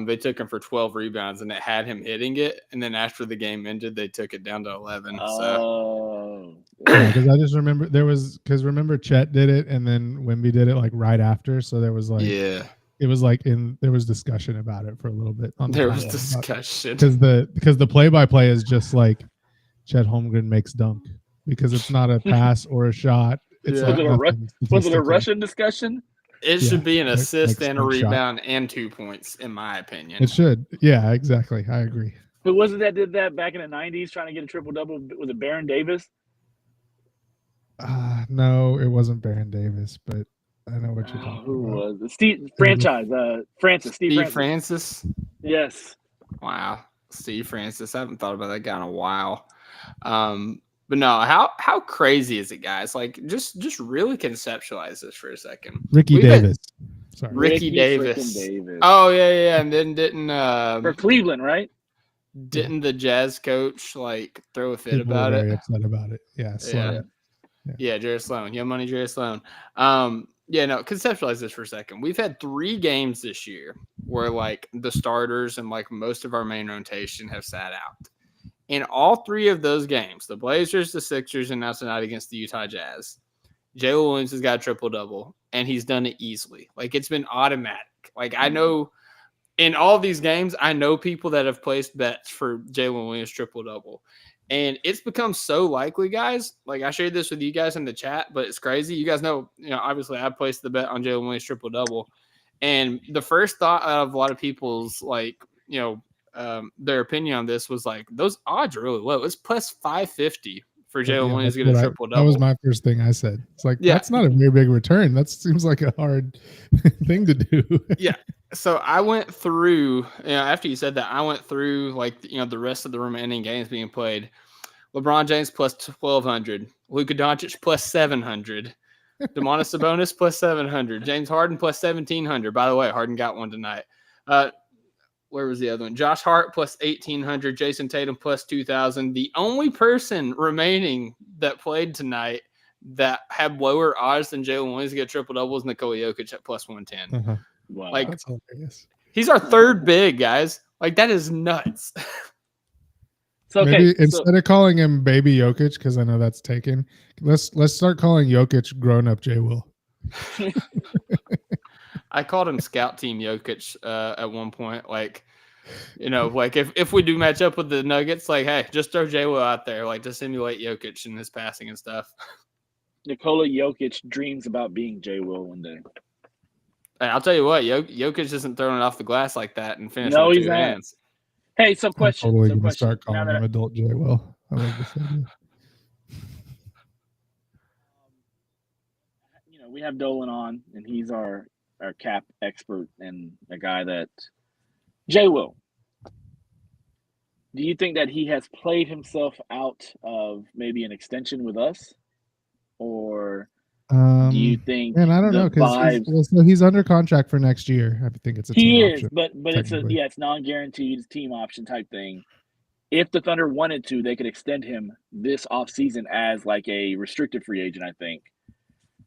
they took him for 12 rebounds and it had him hitting it. And then after the game ended, they took it down to 11. Because I just remember remember Chet did it and then Wemby did it like right after. So there was like, it was like there was discussion about it for a little bit. There was discussion because the play-by-play is just like Chet Holmgren makes dunk because it's not a pass or a shot. It's was it a Russian discussion? It should be an assist and a rebound and 2 points, in my opinion. It should. Yeah, exactly. I agree. Who was it that did that back in the 90s trying to get a triple-double? Was it Baron Davis? No, it wasn't Baron Davis, but I know what you're talking about. Who was it? Steve Francis. Yes. Wow. Steve Francis. I haven't thought about that guy in a while. But no, how crazy is it, guys? Like, just really conceptualize this for a second. Ricky Davis. Oh yeah, and then didn't for Cleveland, right? Didn't the Jazz coach like throw a fit People about were it? very upset about it. Yeah, Sloan. Yeah, Jared Sloan. Young money, Jared Sloan. Conceptualize this for a second. We've had 3 games this year where like the starters and like most of our main rotation have sat out. In all 3 of those games, the Blazers, the Sixers, and now tonight against the Utah Jazz, Jalen Williams has got a triple-double, and he's done it easily. Like, it's been automatic. Like, I know in all these games, I know people that have placed bets for Jalen Williams triple-double. And it's become so likely, guys. Like, I shared this with you guys in the chat, but it's crazy. You guys know, obviously I placed the bet on Jalen Williams triple-double. And the first thought out of a lot of people's, like, their opinion on this was like, those odds are really low. It's plus 550 for Jalen Williams to get a triple-double. That was my first thing I said. It's like, that's not a very big return. That seems like a hard thing to do. Yeah. So I went through, after you said that, I went through like, the rest of the remaining games being played. LeBron James plus 1,200. Luka Doncic plus 700. Domantas Sabonis plus 700. James Harden plus 1,700. By the way, Harden got one tonight. Where was the other one? Josh Hart plus 1,800. Jason Tatum plus 2,000. The only person remaining that played tonight that had lower odds than Jalen Williams to get triple-double is Nikola Jokic at plus 110. Uh-huh. Wow. Like, that's hilarious. He's our 3rd big, guys. Like, that is nuts. So, maybe instead of calling him Baby Jokic, because I know that's taken, let's start calling Jokic grown-up J. Will. I called him Scout Team Jokic at one point. Like, like if we do match up with the Nuggets, like, hey, just throw J. Will out there, like to simulate Jokic and his passing and stuff. Nikola Jokic dreams about being J. Will one day. Hey, I'll tell you what, Jokic isn't throwing it off the glass like that and finishing with two he's hands. Hey, so question. I'm totally going to start calling him adult J. Will. I love this idea. We have Dolan on, and he's our cap expert and a guy that J. Will. Do you think that he has played himself out of maybe an extension with us, or do you think? And I don't know because he's under contract for next year. I think it's a team option. But it's non-guaranteed, it's team option type thing. If the Thunder wanted to, they could extend him this offseason as like a restricted free agent, I think.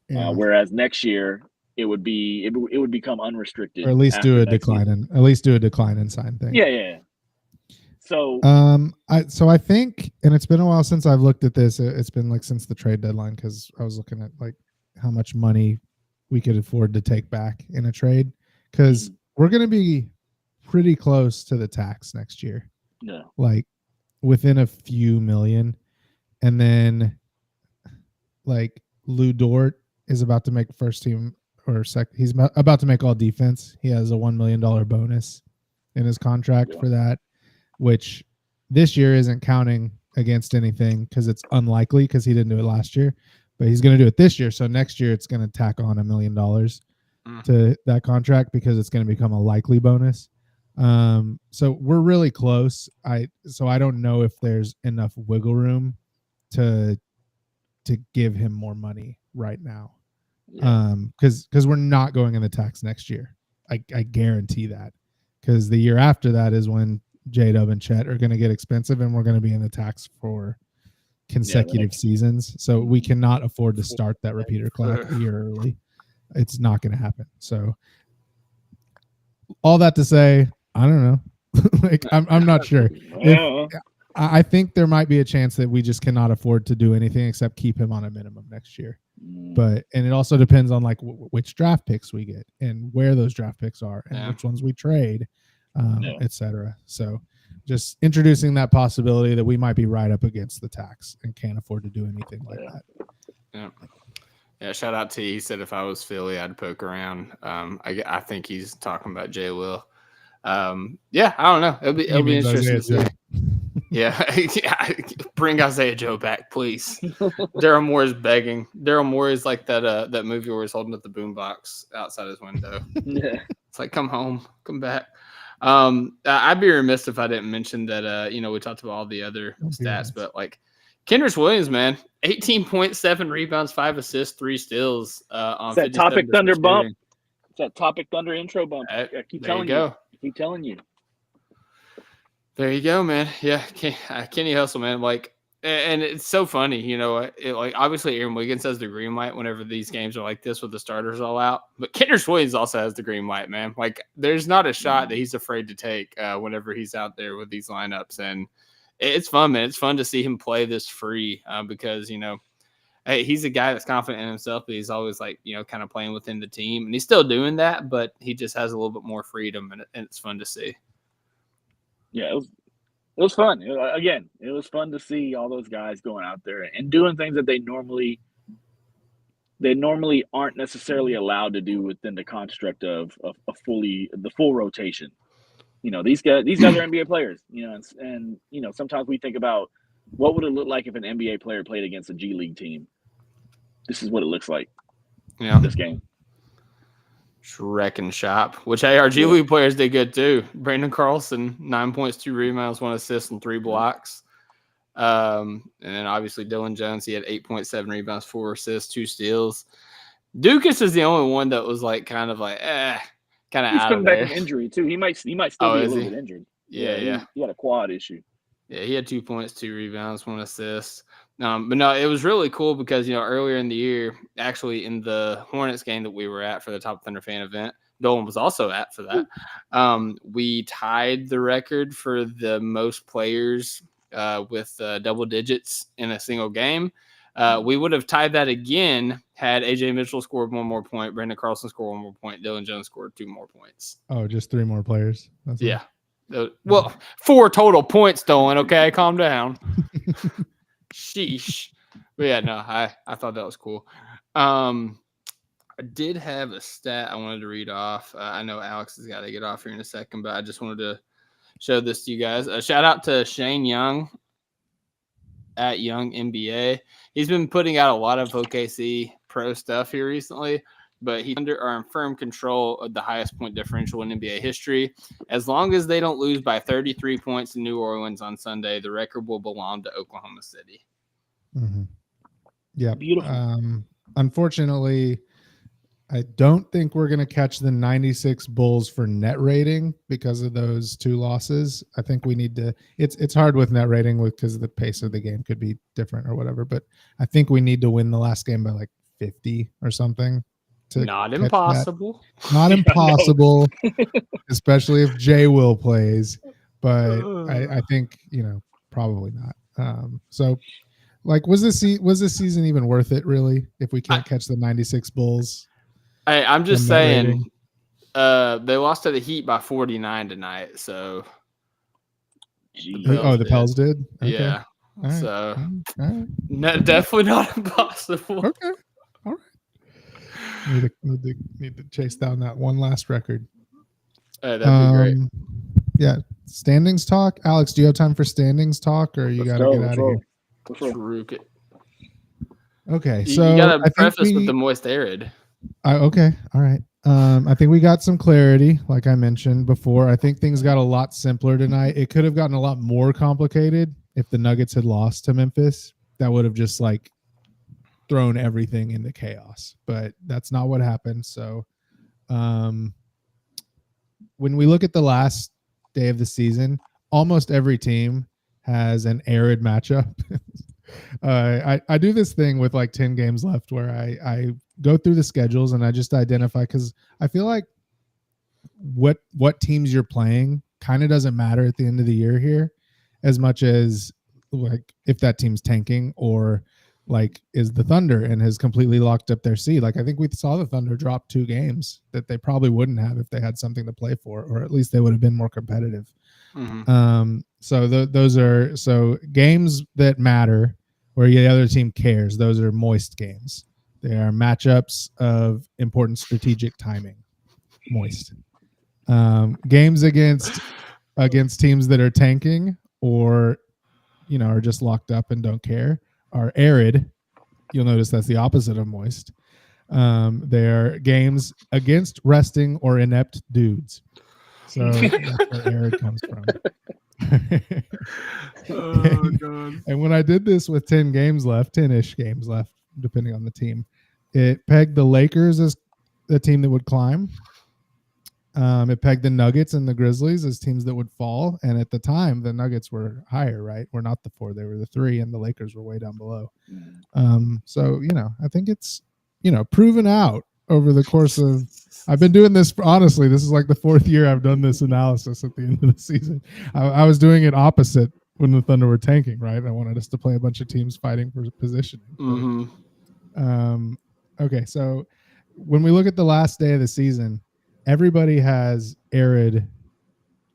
Yeah. Whereas next year it would become unrestricted, or at least do a decline and sign thing. Yeah. So I think, and it's been a while since I've looked at this. It's been like since the trade deadline because I was looking at like how much money we could afford to take back in a trade, because we're going to be pretty close to the tax next year. Yeah. Like within a few million. And then like Lou Dort is about to make first team or he's about to make all defense. He has a $1 million bonus in his contract for that, which this year isn't counting against anything because it's unlikely because he didn't do it last year, but he's going to do it this year. So next year it's going to tack on $1 million to that contract because it's going to become a likely bonus. So we're really close. I don't know if there's enough wiggle room to give him more money right now. Because we're not going in the tax next year. I guarantee that, because the year after that is when J-Dub and Chet are going to get expensive, and we're going to be in the tax for consecutive seasons. So we cannot afford to start that repeater clock a year early. It's not going to happen. So all that to say, I don't know. Like I'm not sure. I think there might be a chance that we just cannot afford to do anything except keep him on a minimum next year. And it also depends on like which draft picks we get and where those draft picks are and which ones we trade, etc. So just introducing that possibility that we might be right up against the tax and can't afford to do anything like that. Yeah. Shout out to you. He said if I was Philly, I'd poke around. I think he's talking about Jay Will. I don't know. It'll be interesting to see. Yeah, bring Isaiah Joe back, please. Daryl Moore is begging. Daryl Moore is like that movie where he's holding up the boombox outside his window. Yeah, it's like, come home, come back. I'd be remiss if I didn't mention that. We talked about all the other stats, but like Kendrick Williams, man, 18.7 rebounds, 5 assists, 3 steals. On that Topic Thunder bump. It's that Topic Thunder intro bump. I keep telling you. I keep telling you. There you go, man. Yeah, Kenny Hustle, man. Like, and it's so funny, like obviously Aaron Wiggins has the green light whenever these games are like this with the starters all out. But Kendrick Williams also has the green light, man. Like, there's not a shot that he's afraid to take whenever he's out there with these lineups, and it's fun, man. It's fun to see him play this free because hey, he's a guy that's confident in himself, but he's always like kind of playing within the team, and he's still doing that, but he just has a little bit more freedom, and it's fun to see. Yeah, it was fun. It was fun to see all those guys going out there and doing things that they normally aren't necessarily allowed to do within the construct of the full rotation. These guys are NBA players. And sometimes we think about what would it look like if an NBA player played against a G League team. This is what it looks like. Yeah, this game. Wrecking shop, which our G League players did good too. Brandon Carlson, 9 points, 2 rebounds, 1 assist, and 3 blocks. And then obviously Dylan Jones, he had 8.7 rebounds, 4 assists, 2 steals. Dukas is the only one that was like kind of out He's of coming there. back from injury too. He might still be a little bit injured. Yeah. He had a quad issue. Yeah, he had 2 points, 2 rebounds, 1 assist. But no, it was really cool because, earlier in the year, actually in the Hornets game that we were at for the Top Thunder fan event, Dolan was also at for that. We tied the record for the most players with double digits in a single game. We would have tied that again had AJ Mitchell scored 1 more point, Brandon Carlson scored 1 more point, Dylan Jones scored 2 more points. Oh, just 3 more players. That's yeah. Well, 4 total points, Dolan. Okay, calm down. Sheesh. But yeah, no, I thought that was cool. I did have a stat I wanted to read off. I know Alex has got to get off here in a second, but I just wanted to show this to you guys. Shout out to Shane Young at Young NBA. He's been putting out a lot of OKC pro stuff here recently, but he's under or in firm control of the highest point differential in NBA history. As long as they don't lose by 33 points in New Orleans on Sunday, the record will belong to Oklahoma City. Mm-hmm. Yeah. Beautiful. Unfortunately, I don't think we're going to catch the 96 Bulls for net rating because of those 2 losses. I think we need to it's hard with net rating because the pace of the game could be different or whatever, but I think we need to win the last game by like 50 or something. Not impossible. Not impossible, especially if Jay Will plays, but I think, probably not. So like, was this season even worth it really if we can't catch the 96 Bulls? Hey, I'm just From that saying, rating. they lost to the Heat by 49 tonight. So Jeez. The Pels did. Okay. yeah. All right. So All right. no, definitely not impossible. Okay. All right. Need to chase down that one last record. That'd be great. Yeah. Standings talk. Alex, do you have time for standings talk, or you got to get out of here? Trook it. Okay. You So got to I think preface with the moist arid. okay. All right. I think we got some clarity, like I mentioned before. I think things got a lot simpler tonight. It could have gotten a lot more complicated if the Nuggets had lost to Memphis. That would have just like thrown everything into chaos. But that's not what happened. So, when we look at the last day of the season, almost every team has an arid matchup. I do this thing with like 10 games left where I go through the schedules and I just identify, because I feel like what teams you're playing kind of doesn't matter at the end of the year here as much as like if that team's tanking or like is the Thunder and has completely locked up their seed. Like I think we saw the Thunder drop 2 games that they probably wouldn't have if they had something to play for, or at least they would have been more competitive. So those are games that matter where the other team cares. Those are moist games. They are matchups of important strategic timing. Moist. Games against teams that are tanking or are just locked up and don't care are arid. You'll notice that's the opposite of moist. They're games against resting or inept dudes. So that's where arid comes from. Oh god. And when I did this with 10-ish games left, depending on the team, it pegged the Lakers as the team that would climb. It pegged the Nuggets and the Grizzlies as teams that would fall. And at the time, the Nuggets were higher, right? We're not the 4, they were the 3, and the Lakers were way down below. So, I think it's, proven out over the course of, I've been doing this, honestly, this is like the 4th year I've done this analysis at the end of the season. I was doing it opposite when the Thunder were tanking, right? I wanted us to play a bunch of teams fighting for positioning. Okay, so when we look at the last day of the season, everybody has arid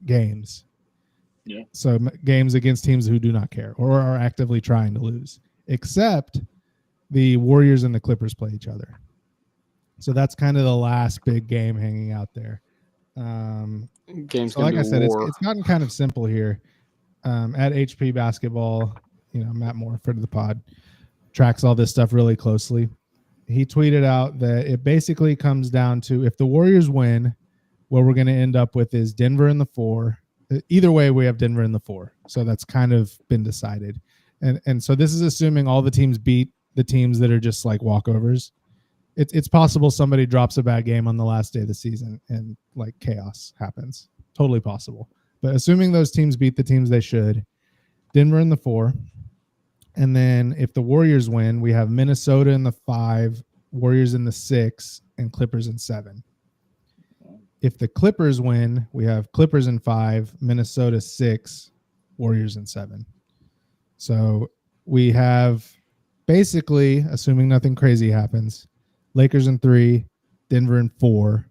games. Yeah. So games against teams who do not care or are actively trying to lose, except the Warriors and the Clippers play each other. So that's kind of the last big game hanging out there. Game's so like I said, war. it's gotten kind of simple here. At HP Basketball, Matt Moore, friend of the pod, tracks all this stuff really closely. He tweeted out that it basically comes down to if the Warriors win, what we're going to end up with is Denver in the 4. Either way, we have Denver in the 4. So that's kind of been decided. And so this is assuming all the teams beat the teams that are just like walkovers. It's possible somebody drops a bad game on the last day of the season and like chaos happens. Totally possible. But assuming those teams beat the teams they should, Denver in the 4. And then if the Warriors win, we have Minnesota in the 5, Warriors in the 6, and Clippers in 7. If the Clippers win, we have Clippers in 5, Minnesota 6, Warriors in 7. So we have basically, assuming nothing crazy happens, Lakers in 3, Denver in 4,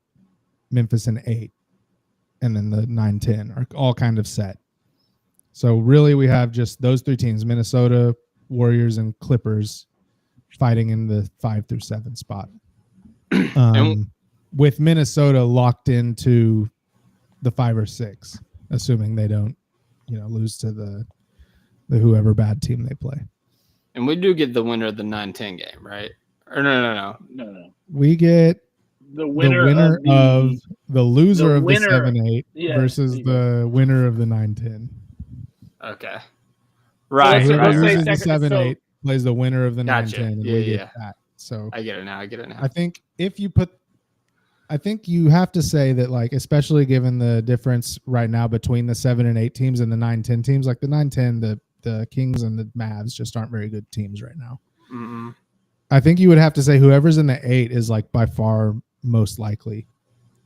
Memphis in 8, and then the 9-10 are all kind of set. So really we have just those 3 teams, Minnesota, Warriors, and Clippers, fighting in the 5 through 7 spot. With Minnesota locked into the 5 or 6, assuming they don't, lose to the whoever bad team they play. And we do get the winner of the 9-10 game, right? Or no. We get the winner of the loser the of winner, the 7-8 versus the winner of the 9-10. Okay. Right. Whoever let's say loses the second- 7-8 plays the winner of the Gotcha. 9-10, and we get that. So I get it now. I think I think you have to say that, like, especially given the difference right now between the 7 and 8 teams and the 9-10 teams, like the 9-10, the Kings and the Mavs just aren't very good teams right now. Mm-hmm. I think you would have to say whoever's in the 8 is like by far most likely,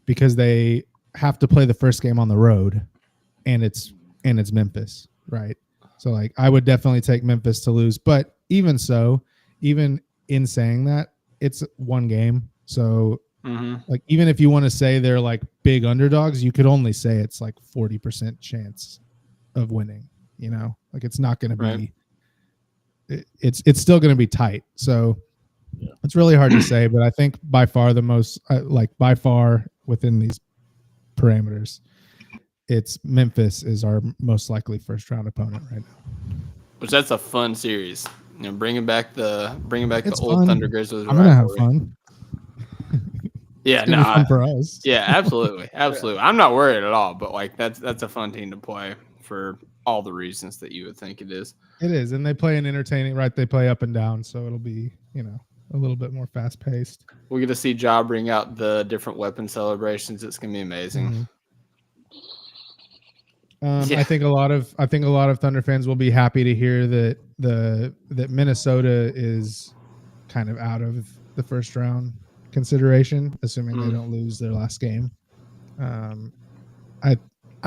because they have to play the first game on the road, and it's Memphis, right? So like I would definitely take Memphis to lose, but even so, even in saying that, it's one game, so Like, even if you want to say they're like big underdogs, you could only say it's like 40% chance of winning. You know, like it's not going to be. It's still going to be tight. So it's really hard to say. But I think by far the most by far within these parameters, it's Memphis is our most likely first round opponent right now. Which that's a fun series. You know, bringing back the old fun. Thunder Grizzlies. I'm gonna have fun. Yeah, it's fun for us. Yeah, absolutely, absolutely. I'm not worried at all. But like that's a fun team to play for all the reasons that you would think it is. It is, and they play an entertaining. Right, they play up and down, so it'll be a little bit more fast paced. We're gonna see Ja bring out the different weapon celebrations. It's gonna be amazing. Mm-hmm. I think a lot of Thunder fans will be happy to hear that Minnesota is kind of out of the first round consideration, assuming they don't lose their last game. I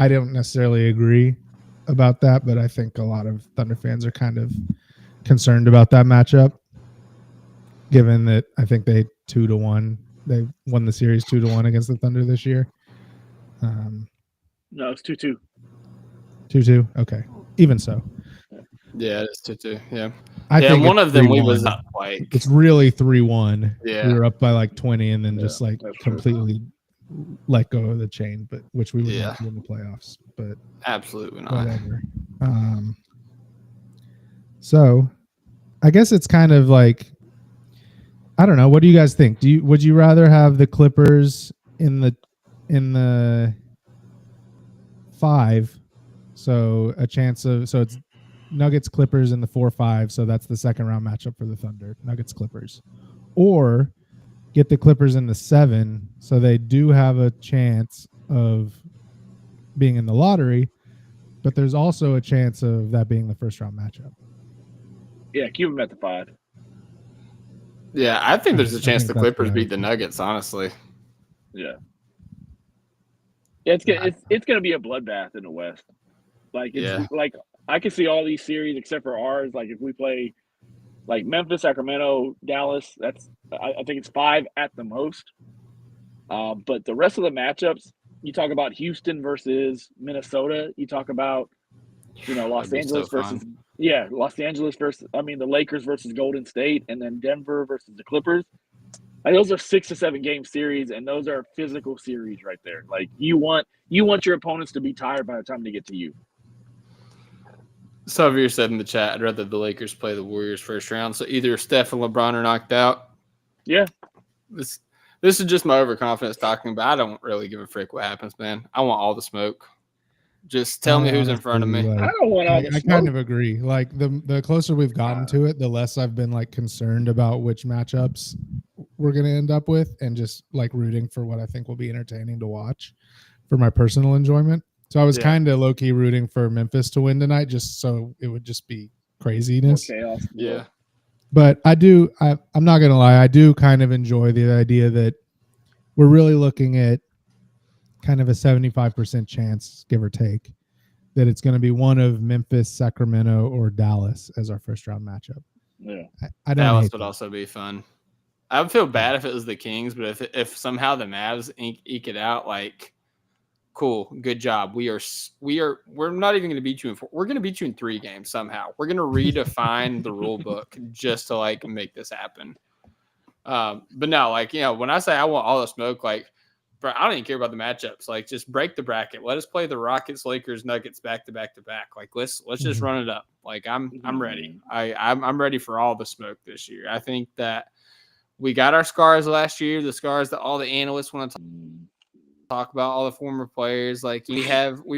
don't necessarily agree about that, but I think a lot of Thunder fans are kind of concerned about that matchup, given that I think they 2-1. They won the series 2-1 against the Thunder this year. No, it's 2-2. 2-2. Okay, even so. Yeah, it's 2-2. Yeah, I think one of them 3-1. we was up like it's really 3-1. Yeah, we were up by like 20, and then just like completely let go of the chain, but which we would not do in the playoffs. But absolutely not. Whatever. So, I guess it's kind of like, I don't know. What do you guys think? Would you rather have the Clippers in the 5? So it's Nuggets Clippers in the 4-5. So that's the second round matchup for the Thunder. Nuggets Clippers, or get the Clippers in the 7. So they do have a chance of being in the lottery, but there's also a chance of that being the first round matchup. Yeah, keep them at the 5. Yeah, I think there's a chance the Clippers beat the Nuggets, honestly. Yeah. It's gonna be a bloodbath in the West. Like like I can see all these series except for ours. Like if we play like Memphis, Sacramento, Dallas, I think it's 5 at the most. But the rest of the matchups, you talk about Houston versus Minnesota. You talk about Los Angeles versus the Lakers versus Golden State, and then Denver versus the Clippers. Like those are 6 to 7 game series, and those are physical series right there. Like you want your opponents to be tired by the time they get to you. Xavier said in the chat, I'd rather the Lakers play the Warriors first round. So either Steph and LeBron are knocked out. Yeah. This is just my overconfidence talking, but I don't really give a frick what happens, man. I want all the smoke. Just tell me who's in front of me. I don't want all the smoke. I kind of agree. Like the closer we've gotten to it, the less I've been like concerned about which matchups we're going to end up with, and just like rooting for what I think will be entertaining to watch for my personal enjoyment. So I was kind of low-key rooting for Memphis to win tonight, just so it would just be craziness. Chaos. Yeah. But I'm not going to lie, I do kind of enjoy the idea that we're really looking at kind of a 75% chance, give or take, that it's going to be one of Memphis, Sacramento, or Dallas as our first round matchup. Yeah. I don't Dallas would also be fun. I would feel bad if it was the Kings, but if somehow the Mavs eke it out, like, cool, good job. We're not even going to beat you in 4. We're going to beat you in 3 games somehow. We're going to redefine the rule book just to like make this happen. But no, like, when I say I want all the smoke, like, bro, I don't even care about the matchups. Like, just break the bracket. Let us play the Rockets, Lakers, Nuggets back to back to back. Like, let's just run it up. Like, I'm ready. I'm ready for all the smoke this year. I think that we got our scars last year, the scars that all the analysts want to talk about, all the former players. Like, we've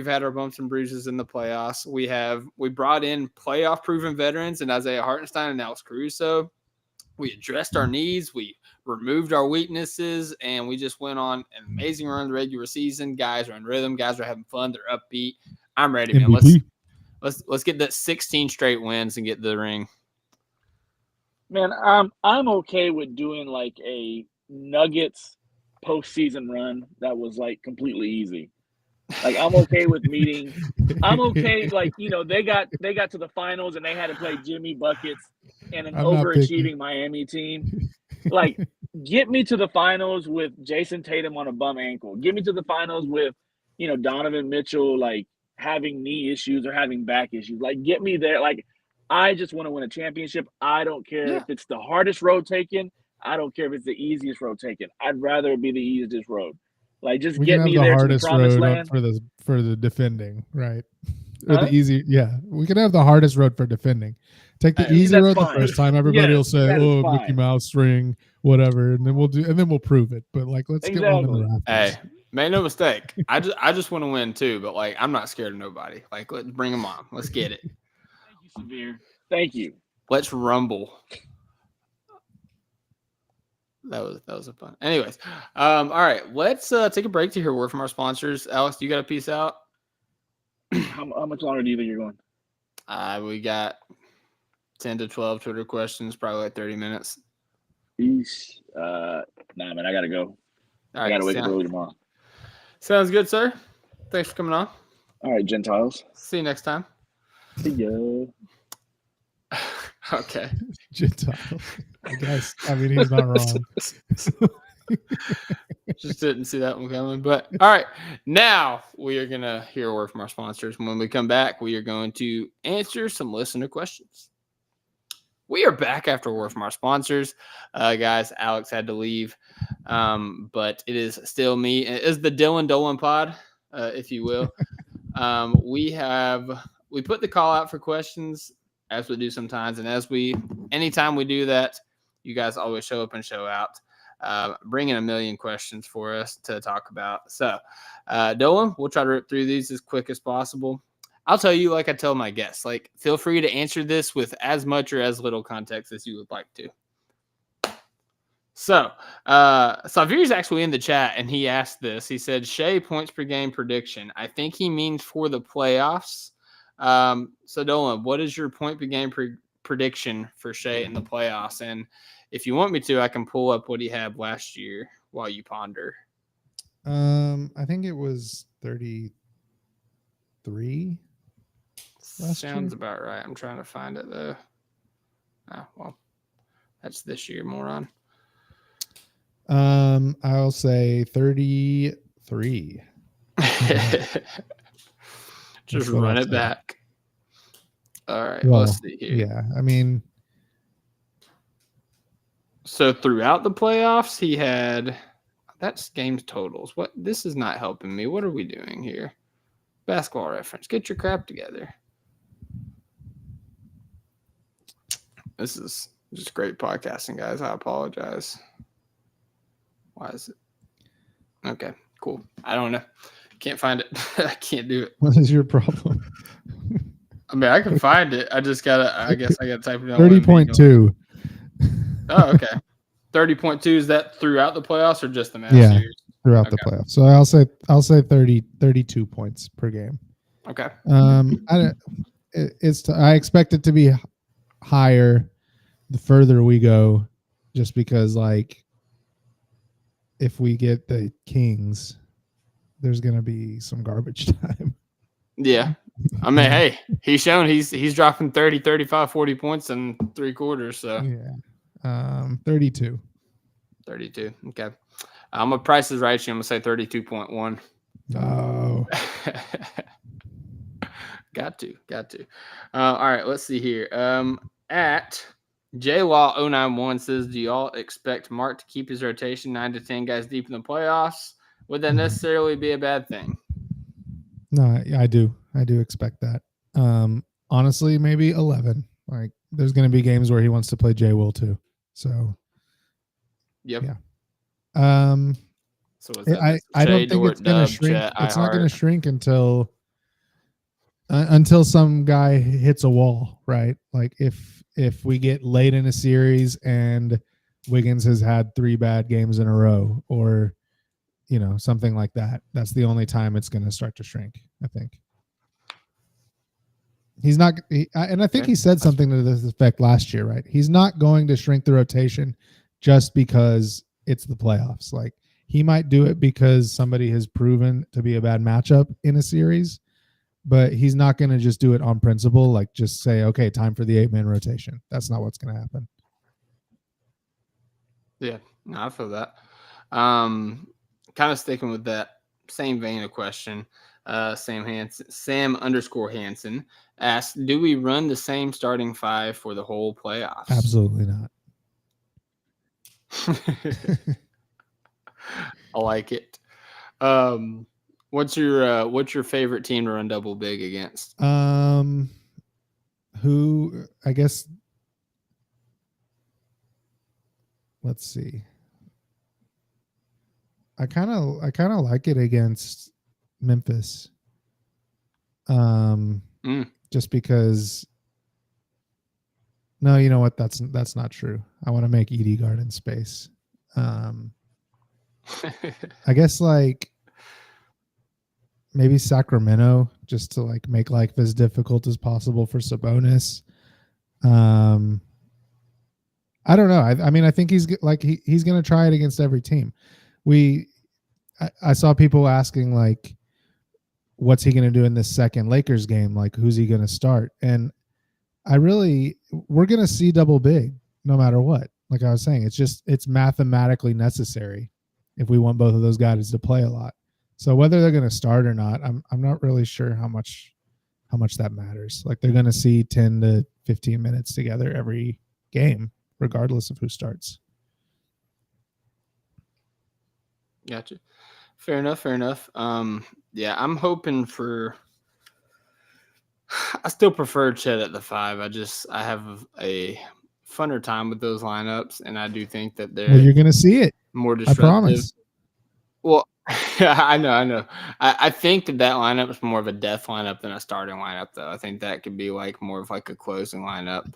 had our bumps and bruises in the playoffs. We brought in playoff proven veterans and Isaiah Hartenstein and Alex Caruso. We addressed our needs. We removed our weaknesses, and we just went on an amazing run the regular season. Guys are in rhythm. Guys are having fun. They're upbeat. I'm ready, man. Let's get that 16 straight wins and get the ring. Man, I'm okay with doing like a Nuggets postseason run that was like completely easy. Like I'm okay with meeting. I'm okay. Like they got to the finals and they had to play Jimmy buckets and an overachieving Miami team. Like get me to the finals with Jason Tatum on a bum ankle. Get me to the finals with, Donovan Mitchell like having knee issues or having back issues. Like, get me there. Like, I just want to win a championship. I don't care if it's the hardest road taken. I don't care if it's the easiest road taken. I'd rather it be the easiest road. Like, just We get can have me the there to the hardest promised road land. for the defending, right? Or Huh? the easy, yeah. We can have the hardest road for defending. Take the easy That's road fine. the first time. Everybody will say, that is "Oh, fine. Mickey Mouse ring, whatever," and then we'll prove it. But like, let's get one in the rafters. Hey, make no mistake. I just want to win too, but like, I'm not scared of nobody. Like, let's bring them on. Let's get it. Thank you, Severe. Thank you. Let's rumble. That was a fun. Anyways, all right. Let's take a break to hear a word from our sponsors. Alex, you got a piece out? How much longer do you think you're going? We got 10 to 12 Twitter questions, probably like 30 minutes. Nah, man, I gotta go. I gotta wake up early tomorrow. Sounds good, sir. Thanks for coming on. All right, Gentiles. See you next time. See ya. Okay. Gentile. I guess. I mean, he's not wrong. Just didn't see that one coming. But all right, now we are going to hear a word from our sponsors. When we come back, we are going to answer some listener questions. We are back after a word from our sponsors. Guys, Alex had to leave, but it is still me. It is the Dolan pod, if you will. We put the call out for questions, as we do sometimes, and anytime we do that, you guys always show up and show out, bringing a million questions for us to talk about. So, Dolan, we'll try to rip through these as quick as possible. I'll tell you, like I tell my guests, like, feel free to answer this with as much or as little context as you would like to. So, Savir's actually in the chat, and he asked this. He said, Shea points per game prediction. I think he means for the playoffs. So, Dolan, what is your point per game prediction for Shea in the playoffs? And if you want me to, I can pull up what he had last year while you ponder. I think it was 33. Sounds about right. I'm trying to find it, though. Oh, well, that's this year, moron. I'll say 33. Just run it back. All right, well, let's see here. Yeah, I mean, so throughout the playoffs, he had that's games totals. What? This is not helping me. What are we doing here? Basketball Reference. Get your crap together. This is just great podcasting, guys. I apologize. Why is it? Okay, cool. I don't know. Can't find it. I can't do it. What is your problem? I mean, I can find it. I guess I gotta type it down. 30.2. Oh, okay. 30.2, is that throughout the playoffs or just the match series? Throughout the playoffs. So I'll say 32 points per game. Okay. I expect it to be higher the further we go, just because, like, if we get the Kings, there's going to be some garbage time. Yeah. I mean, hey, he's shown he's dropping 30, 35, 40 points in 3 quarters. So yeah. 32. 32. Okay. I'm a Price is Right. I'm going to say 32.1. No. Got to. All right. Let's see here. At JLaw091 says, do y'all expect Mark to keep his rotation 9 to 10 guys deep in the playoffs? Would that necessarily be a bad thing? No, I do. I do expect that. Honestly, maybe 11. Like, there's going to be games where he wants to play J Will too. So, yep. Yeah. So I don't think it's going to shrink. It's not going to shrink until some guy hits a wall, right? Like, if we get late in a series and Wiggins has had 3 bad games in a row, or something like that, that's the only time it's going to start to shrink, I think. He's not, and I think he said something to this effect last year, right? He's not going to shrink the rotation just because it's the playoffs. Like, he might do it because somebody has proven to be a bad matchup in a series, but he's not going to just do it on principle. Like, just say, okay, time for the 8-man rotation. That's not what's going to happen. Yeah. No, I feel that. Kind of sticking with that same vein of question. Sam_Hansen asks, do we run the same starting five for the whole playoffs? Absolutely not. I like it. What's your favorite team to run double big against? Who, I guess, let's see. I kind of like it against Memphis. Just because. No, you know what? That's not true. I want to make Edie Garden space. I guess like maybe Sacramento, just to like make life as difficult as possible for Sabonis. I don't know. I mean, I think he's going to try it against every team. I saw people asking like, what's he going to do in this second Lakers game? Like, who's he going to start? And we're going to see double big no matter what. Like I was saying, it's mathematically necessary if we want both of those guys to play a lot. So whether they're going to start or not, I'm not really sure how much that matters. Like they're going to see 10 to 15 minutes together every game, regardless of who starts. Gotcha. Fair enough. Yeah, I'm hoping for. I still prefer Chet at the 5. I have a funner time with those lineups, and I do think that they're. Well, you're going to see it. More disruptive. I promise. Well, I know. I think that lineup is more of a death lineup than a starting lineup, though. I think that could be like more of like a closing lineup,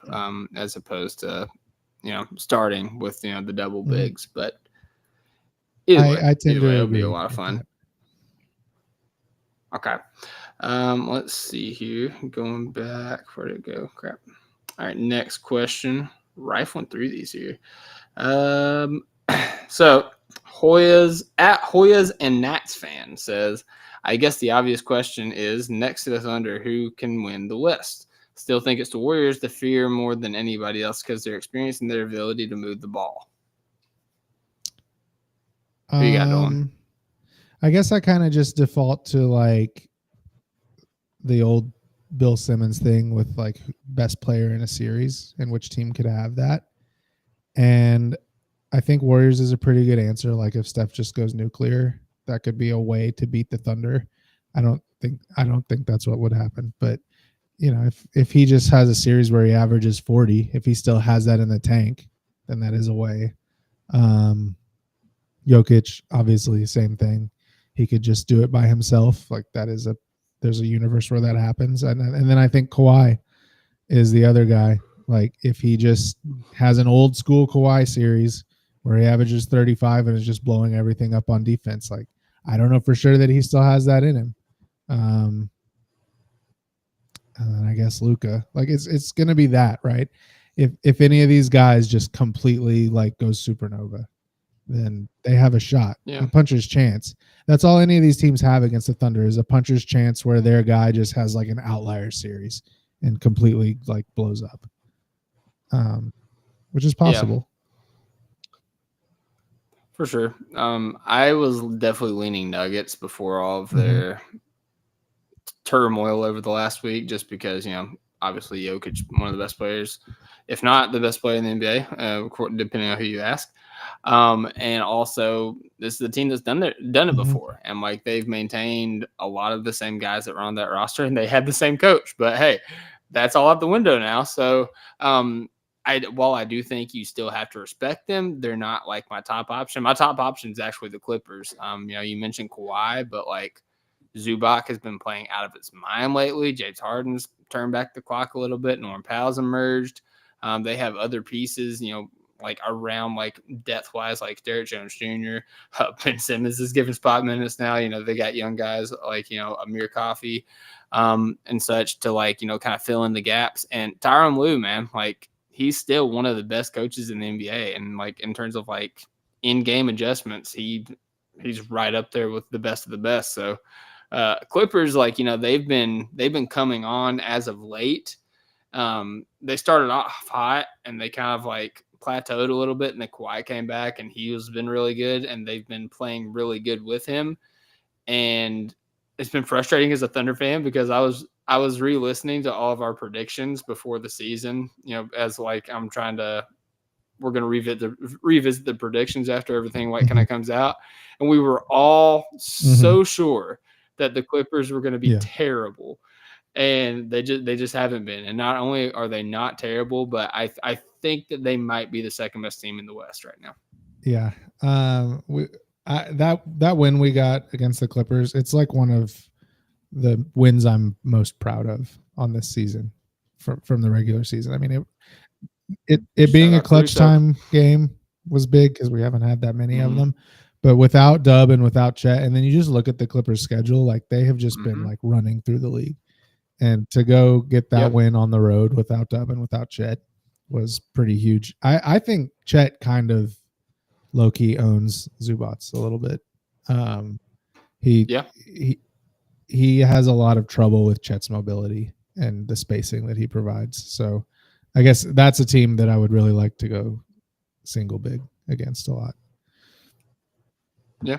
as opposed to, starting with the double bigs. But I tend to it'll be a lot of fun. Okay. Let's see here. Going back, where'd it go? Crap. All right, next question. Rifling through these here. So Hoyas and Nats fan says, I guess the obvious question is, next to the Thunder, who can win the West? Still think it's the Warriors to fear more than anybody else because they're experiencing their ability to move the ball. Who you got, Dolan? I guess I kind of just default to like the old Bill Simmons thing with like best player in a series and which team could have that. And I think Warriors is a pretty good answer. Like if Steph just goes nuclear, that could be a way to beat the Thunder. I don't think that's what would happen. But if he just has a series where he averages 40, if he still has that in the tank, then that is a way. Jokic, obviously, same thing. He could just do it by himself. Like there's a universe where that happens. And then I think Kawhi is the other guy. Like if he just has an old school Kawhi series where he averages 35 and is just blowing everything up on defense. Like I don't know for sure that he still has that in him. And then I guess Luka. Like it's gonna be that, right? If any of these guys just completely like goes supernova, then they have a shot. Yeah. A puncher's chance. That's all any of these teams have against the Thunder is a puncher's chance where their guy just has like an outlier series and completely like blows up. Which is possible. Yeah. For sure. I was definitely leaning Nuggets before all of their turmoil over the last week, just because, obviously Jokic, one of the best players, if not the best player in the NBA, depending on who you ask. And also this is the team that's done it before. And like they've maintained a lot of the same guys that were on that roster and they had the same coach, but hey, that's all out the window now. So, while I do think you still have to respect them, they're not like my top option. My top option is actually the Clippers. You mentioned Kawhi, but like Zubac has been playing out of his mind lately. James Harden's turned back the clock a little bit. Norman Powell's emerged. They have other pieces, like around like depth wise, like Derrick Jones Jr. Ben Simmons is giving spot minutes now. They got young guys like Amir Coffey, and such to like kind of fill in the gaps. And Tyronn Lue, man, like he's still one of the best coaches in the NBA, and like in terms of like in-game adjustments, he's right up there with the best of the best. So Clippers, like they've been coming on as of late. They started off hot and they kind of like plateaued a little bit, and then Kawhi came back, and he has been really good, and they've been playing really good with him. And it's been frustrating as a Thunder fan because I was re-listening to all of our predictions before the season, as like we're going to revisit the predictions after everything kind of comes out. And we were all so sure that the Clippers were going to be terrible. And they just haven't been. And not only are they not terrible, but I think that they might be the second best team in the West right now. Yeah. That win we got against the Clippers, it's like one of the wins I'm most proud of on this season from the regular season. I mean, it being a clutch time game was big because we haven't had that many of them. But without Dub and without Chet, and then you just look at the Clippers schedule, like they have just been like running through the league. And to go get that win on the road without Dub and without Chet was pretty huge. I think Chet kind of low-key owns Zubats a little bit. He has a lot of trouble with Chet's mobility and the spacing that he provides. So I guess that's a team that I would really like to go single big against a lot. Yeah,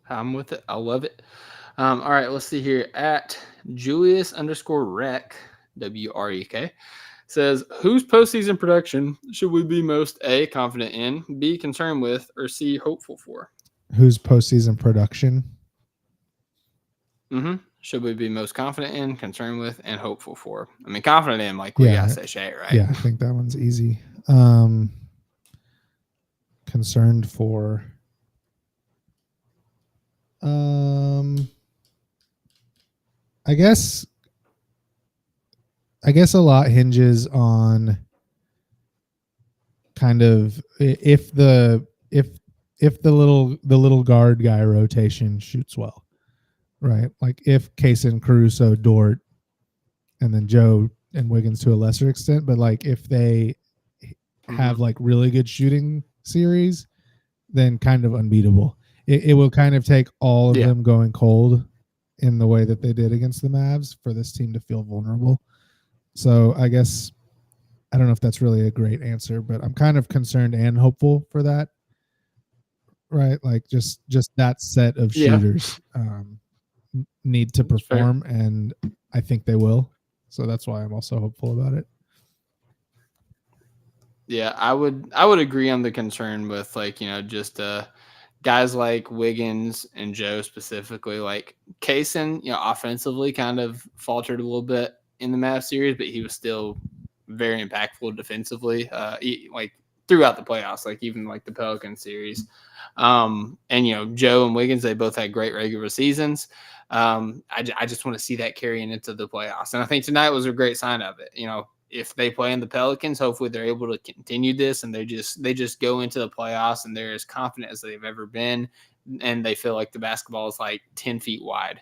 I'm with it. I love it. All right, let's see here. At Julius_Rek, WREK, says, whose postseason production should we be most A, confident in, B, concerned with, or C, hopeful for? Whose postseason production? Should we be most confident in, concerned with, and hopeful for? I mean, confident in, like we gotta say Shay, right? Yeah, I think that one's easy. Concerned for. I guess a lot hinges on kind of if the little guard guy rotation shoots well, right? Like if Kaysen, Caruso, Dort, and then Joe and Wiggins to a lesser extent, but like if they have like really good shooting series, then kind of unbeatable. It will kind of take all of them going cold in the way that they did against the Mavs for this team to feel vulnerable. So I guess I don't know if that's really a great answer, but I'm kind of concerned and hopeful for that. Right? Like just that set of shooters need to perform, and I think they will. So that's why I'm also hopeful about it. Yeah, I would agree on the concern with just guys like Wiggins and Joe specifically. Like Kaysen, offensively kind of faltered a little bit in the Mavs series, but he was still very impactful defensively, like throughout the playoffs, like even like the Pelican series. And Joe and Wiggins, they both had great regular seasons. I just want to see that carrying into the playoffs, and I think tonight was a great sign of it. If they play in the Pelicans, hopefully they're able to continue this, and they just go into the playoffs and they're as confident as they've ever been, and they feel like the basketball is like 10 feet wide,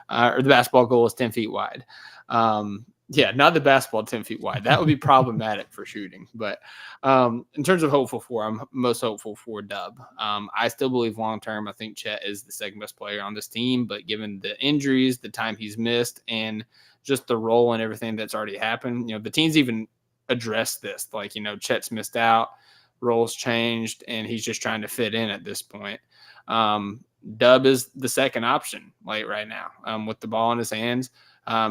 or the basketball goal is 10 feet wide. Not the basketball 10 feet wide. That would be problematic for shooting. But in terms of hopeful for, I'm most hopeful for Dub. I still believe long-term, I think Chet is the second best player on this team, but given the injuries, the time he's missed, and just the role and everything that's already happened, the team's even addressed this. Like, Chet's missed out, roles changed, and he's just trying to fit in at this point. Dub is the second option, like right now, with the ball in his hands.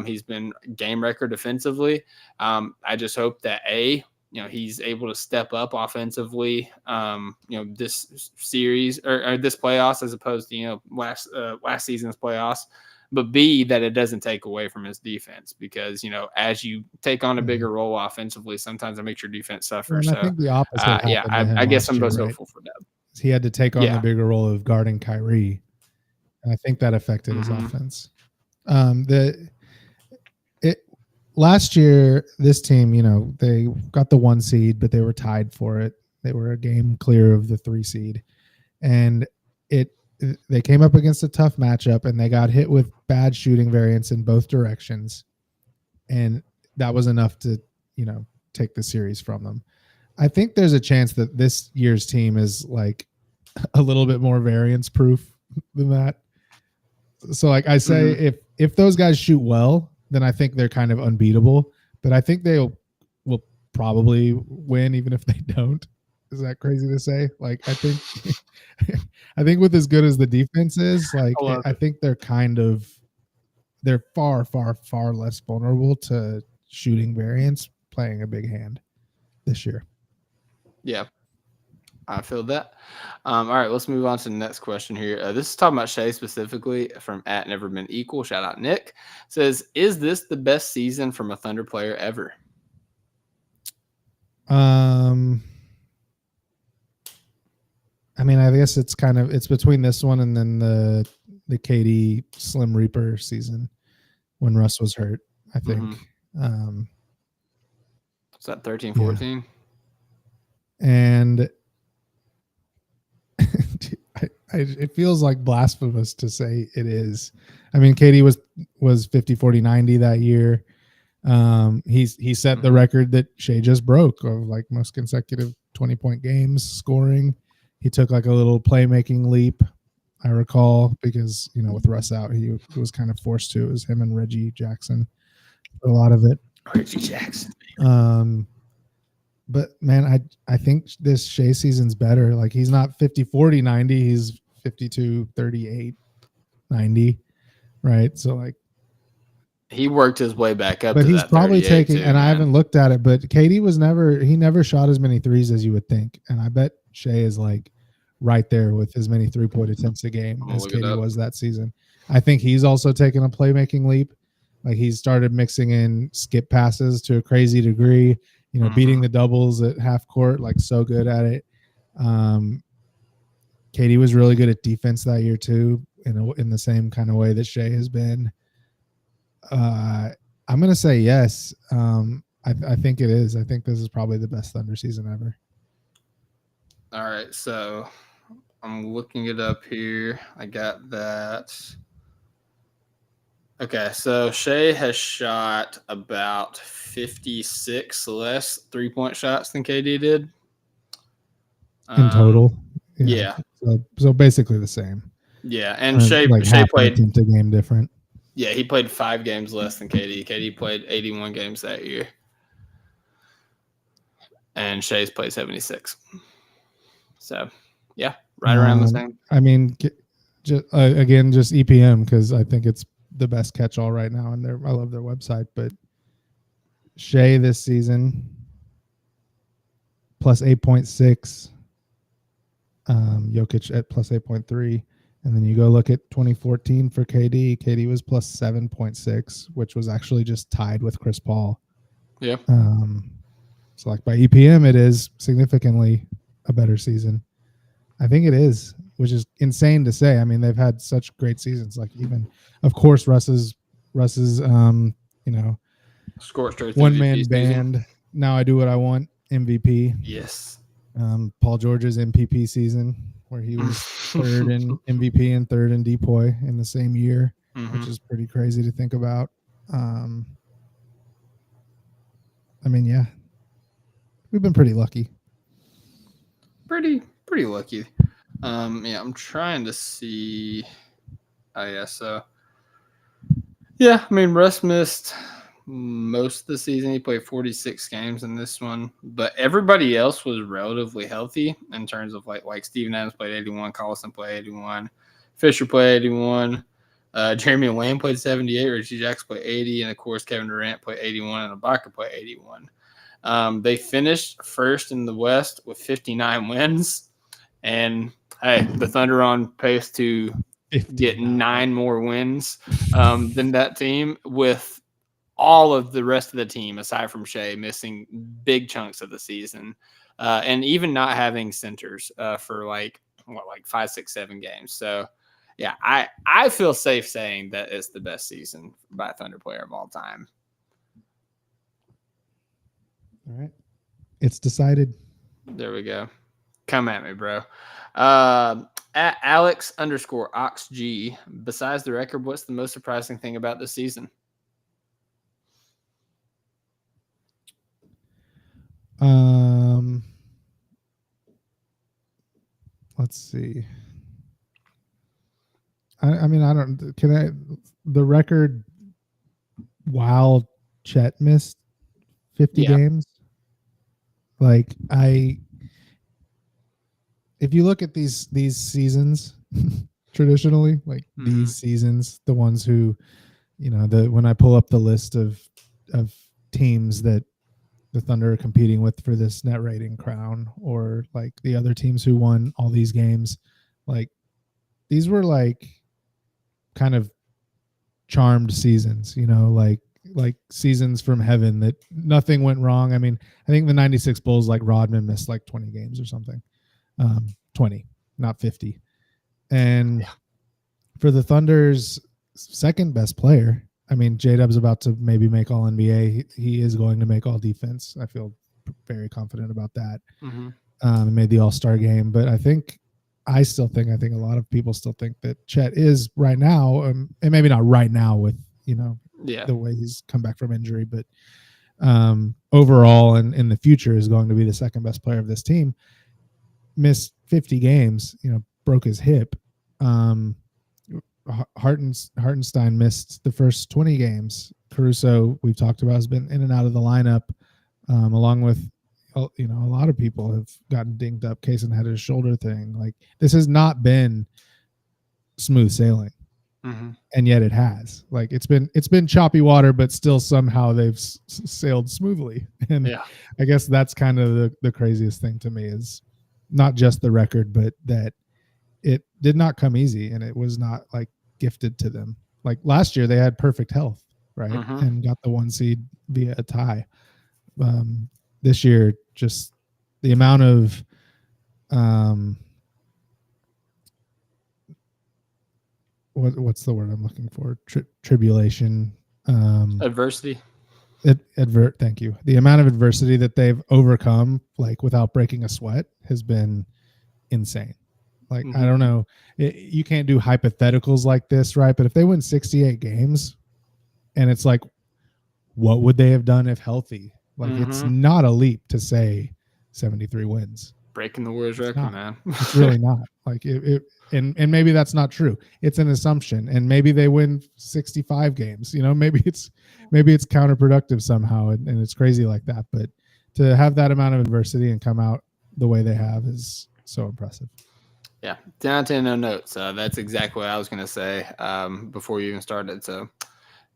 He's been game record defensively. I just hope that he's able to step up offensively, this series or this playoffs as opposed to, last season's playoffs. But B, that it doesn't take away from his defense because, as you take on a bigger role offensively, sometimes it makes your defense suffer. And I think the opposite. I guess I'm most hopeful for Dub. He had to take on the bigger role of guarding Kyrie. And I think that affected his offense. Last year, this team, they got the 1 seed, but they were tied for it. They were a game clear of the 3 seed. And they came up against a tough matchup, and they got hit with bad shooting variance in both directions. And that was enough to, take the series from them. I think there's a chance that this year's team is like a little bit more variance proof than that. So like I say, if those guys shoot well, then I think they're kind of unbeatable. But I think will probably win even if they don't. Is that crazy to say? Like, I think, I think with as good as the defense is, like, I love I it. think they're far, far, far less vulnerable to shooting variance playing a big hand this year. Yeah, I feel that. All right, let's move on to the next question here. This is talking about Shea specifically from at Never Been Equal. Shout out Nick. Says, is this the best season from a Thunder player ever? I mean, I guess it's between this one and then the KD Slim Reaper season when Russ was hurt, I think. Is that 13, 14? Yeah. And it feels like blasphemous to say it is. I mean, KD was 50, 40, 90 that year. He set the record that Shea just broke of like most consecutive 20-point games scoring. He took like a little playmaking leap, I recall, because with Russ out, he was kind of forced to. It was him and Reggie Jackson for a lot of it. Reggie Jackson. But man, I think this Shea season's better. Like, he's not 50, 40, 90. He's 52, 38, 90. Right. So like, he worked his way back up. But to he's that probably taking, too, and man. I haven't looked at it, but KD never shot as many threes as you would think. And I bet Shea is like right there with as many 3-point attempts a game as KD was that season. I think he's also taken a playmaking leap. Like, he's started mixing in skip passes to a crazy degree, beating the doubles at half court, like so good at it. KD was really good at defense that year too, in the same kind of way that Shea has been. I'm going to say yes. I think it is. I think this is probably the best Thunder season ever. All right, so I'm looking it up here. I got that. Okay, so Shea has shot about 56 less 3-point shots than KD did. In total? Yeah. So basically the same. Yeah, and Shea played a game different. Yeah, he played 5 games less than KD. KD played 81 games that year. And Shea's played 76. So, yeah, right around the same. I mean, just EPM, because I think it's the best catch-all right now, and I love their website. But Shea this season, plus 8.6. Jokic at plus 8.3. And then you go look at 2014 for KD. KD was plus 7.6, which was actually just tied with Chris Paul. Yeah. So like by EPM, it is significantly a better season. I think it is, which is insane to say. I mean, they've had such great seasons. Like, even, of course, Russ's scorched earth one-man band. Now I do what I want. MVP. Yes. Paul George's MVP season, where he was third in MVP and third in DPOY in the same year, which is pretty crazy to think about. I mean, yeah, we've been pretty lucky. Pretty lucky. Yeah, I'm trying to see. Oh, yeah, so. Yeah, I mean, Russ missed most of the season. He played 46 games in this one, but everybody else was relatively healthy in terms of like Steven Adams played 81, Collison played 81, Fisher played 81, Jeremy Lamb played 78, Reggie Jackson played 80, and of course Kevin Durant played 81 and Ibaka played 81. They finished first in the West with 59 wins, and hey, the Thunder on pace to get 9 more wins than that team, with all of the rest of the team, aside from Shea, missing big chunks of the season, and even not having centers for like 5, 6, 7 games. So, yeah, I feel safe saying that it's the best season by a Thunder player of all time. All right, it's decided. There we go. Come at me, bro. At Alex_OxG, besides the record, what's the most surprising thing about this season? Let's see. I mean, the record while Chet missed 50 games. Like, if you look at these seasons, traditionally, like these seasons, the ones who, when I pull up the list of teams that the Thunder are competing with for this net rating crown, or like the other teams who won all these games, like these were like kind of charmed seasons, like seasons from heaven that nothing went wrong. I mean, I think the 96 Bulls, like Rodman missed like 20 games or something. 20, not 50. And for the Thunder's second best player, I mean, J-Dub's about to maybe make all NBA. He is going to make all defense. I feel very confident about that. Made the All-Star game, but I think I think a lot of people still think that Chet is right now, and maybe not right now with, the way he's come back from injury, but overall and in the future is going to be the second best player of this team. Missed 50 games, broke his hip. Hartenstein missed the first 20 games. Caruso, we've talked about, has been in and out of the lineup, along with, a lot of people have gotten dinged up. Kaysen had his shoulder thing. Like, this has not been smooth sailing, and yet it has. Like, it's been choppy water, but still somehow they've sailed smoothly. And I guess that's kind of the craziest thing to me, is not just the record, but that it did not come easy, and it was not like gifted to them. Like last year, they had perfect health, right, and got the 1 seed via a tie. This year, just the amount of what's the word I'm looking for? Tribulation, adversity. Thank you. The amount of adversity that they've overcome, like without breaking a sweat, has been insane. Like, I don't know, you can't do hypotheticals like this, right? But if they win 68 games, and it's like, what would they have done if healthy? Like, it's not a leap to say 73 wins. Breaking the world's record, man. It's really not. Like, and maybe that's not true. It's an assumption, and maybe they win 65 games. Maybe it's counterproductive somehow, and it's crazy like that. But to have that amount of adversity and come out the way they have is so impressive. Yeah, 10 out of 10, no notes. That's exactly what I was going to say before you even started. So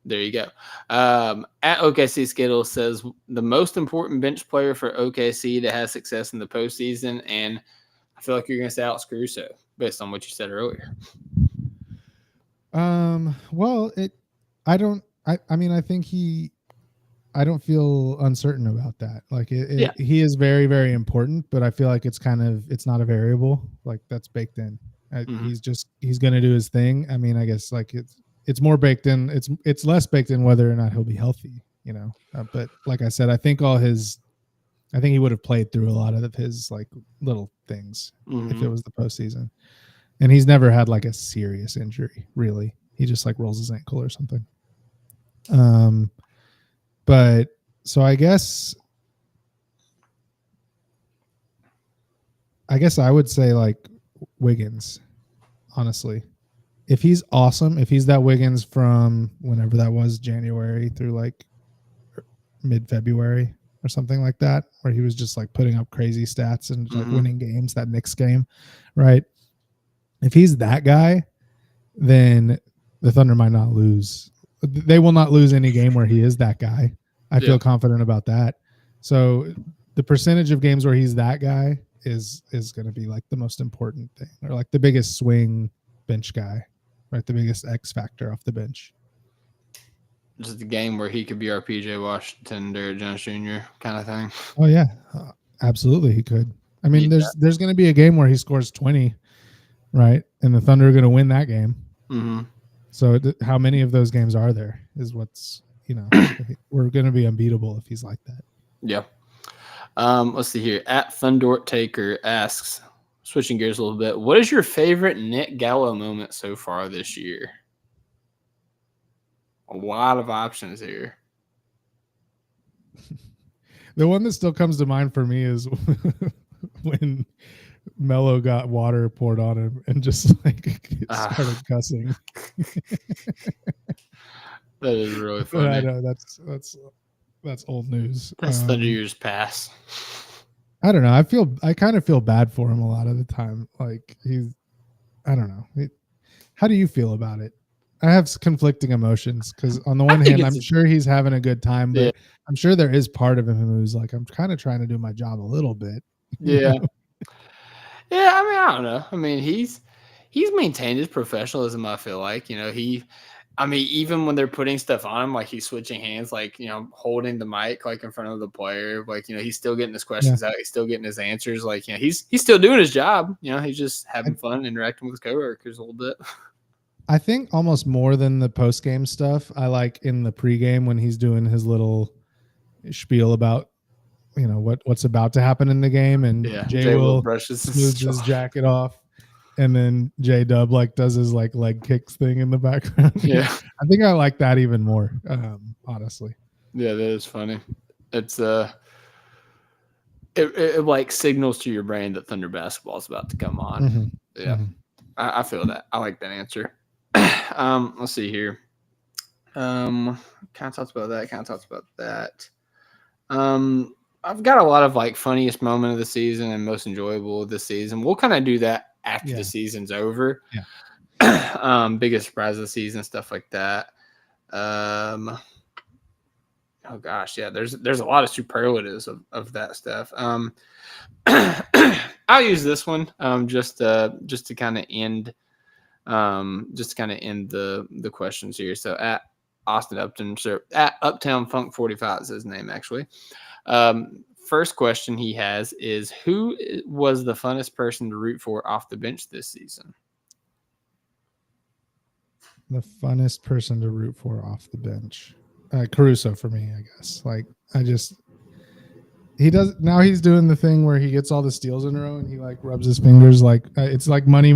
there you go. At OKC Skittle says the most important bench player for OKC to have success in the postseason, and I feel like you're going to say Alex Caruso based on what you said earlier. Well, I don't feel uncertain about that. Like, he is very, very important, but I feel like it's not a variable. Like, that's baked in. He's going to do his thing. I mean, I guess like it's more baked in. It's less baked in whether or not he'll be healthy, but like I said, I think he would have played through a lot of his like little things if it was the postseason, and he's never had like a serious injury, really. He just like rolls his ankle or something. But so I guess I would say like Wiggins, honestly. If he's awesome, if he's that Wiggins from whenever that was, January through like mid-February or something like that, where he was just like putting up crazy stats and like winning games, that Knicks game, right? If he's that guy, then the Thunder might not lose. They will not lose any game where he is that guy. I feel confident about that. So the percentage of games where he's that guy is going to be like the most important thing, or like the biggest swing bench guy, right? The biggest X factor off the bench. Just the game where he could be our PJ Washington, Derrick Jones Jr. kind of thing. Oh yeah, absolutely he could. I mean, there's going to be a game where he scores 20, right? And the Thunder are going to win that game. So how many of those games are there is what's, we're going to be unbeatable if he's like that. Yeah. Let's see here. At Thundort Taker asks, switching gears a little bit, what is your favorite Nick Gallo moment so far this year? A lot of options here. The one that still comes to mind for me is when Melo got water poured on him and just like started cussing. That is really funny. I know that's old news. That's Thunder years past. I don't know. I kind of feel bad for him a lot of the time. Like I don't know. How do you feel about it? I have conflicting emotions because on the one hand, I'm sure he's having a good time, but I'm sure there is part of him who's like, I'm kind of trying to do my job a little bit. Yeah. Yeah, I mean, I don't know. I mean, he's maintained his professionalism, I feel like. I mean, even when they're putting stuff on him, like he's switching hands, like, holding the mic like in front of the player, like, he's still getting his questions out, he's still getting his answers, like, he's still doing his job, he's just having fun interacting with his coworkers a little bit. I think almost more than the post game stuff, I like in the pregame when he's doing his little spiel about what's about to happen in the game, and Jay will brushes smooths his jacket off, and then J Dub like does his like leg kicks thing in the background. Yeah, I think I like that even more, honestly. Yeah, that is funny. It's it like signals to your brain that Thunder basketball is about to come on. Mm-hmm. Yeah, mm-hmm. I feel that. I like that answer. Let's see here. Kind of talks about that. Kind of talks about that. I've got a lot of like funniest moment of the season and most enjoyable of the season. We'll kind of do that after the season's over. Yeah. Biggest surprise of the season, stuff like that. Oh gosh, yeah. There's a lot of superlatives of that stuff. I'll use this one just to kind of end the questions here. So at Austin Upton, at Uptown Funk 45 is his name actually. First question he has is, who was the funnest person to root for off the bench this season? The funnest person to root for off the bench, Caruso for me, I guess. Like he's doing the thing where he gets all the steals in a row and he like rubs his fingers like it's like money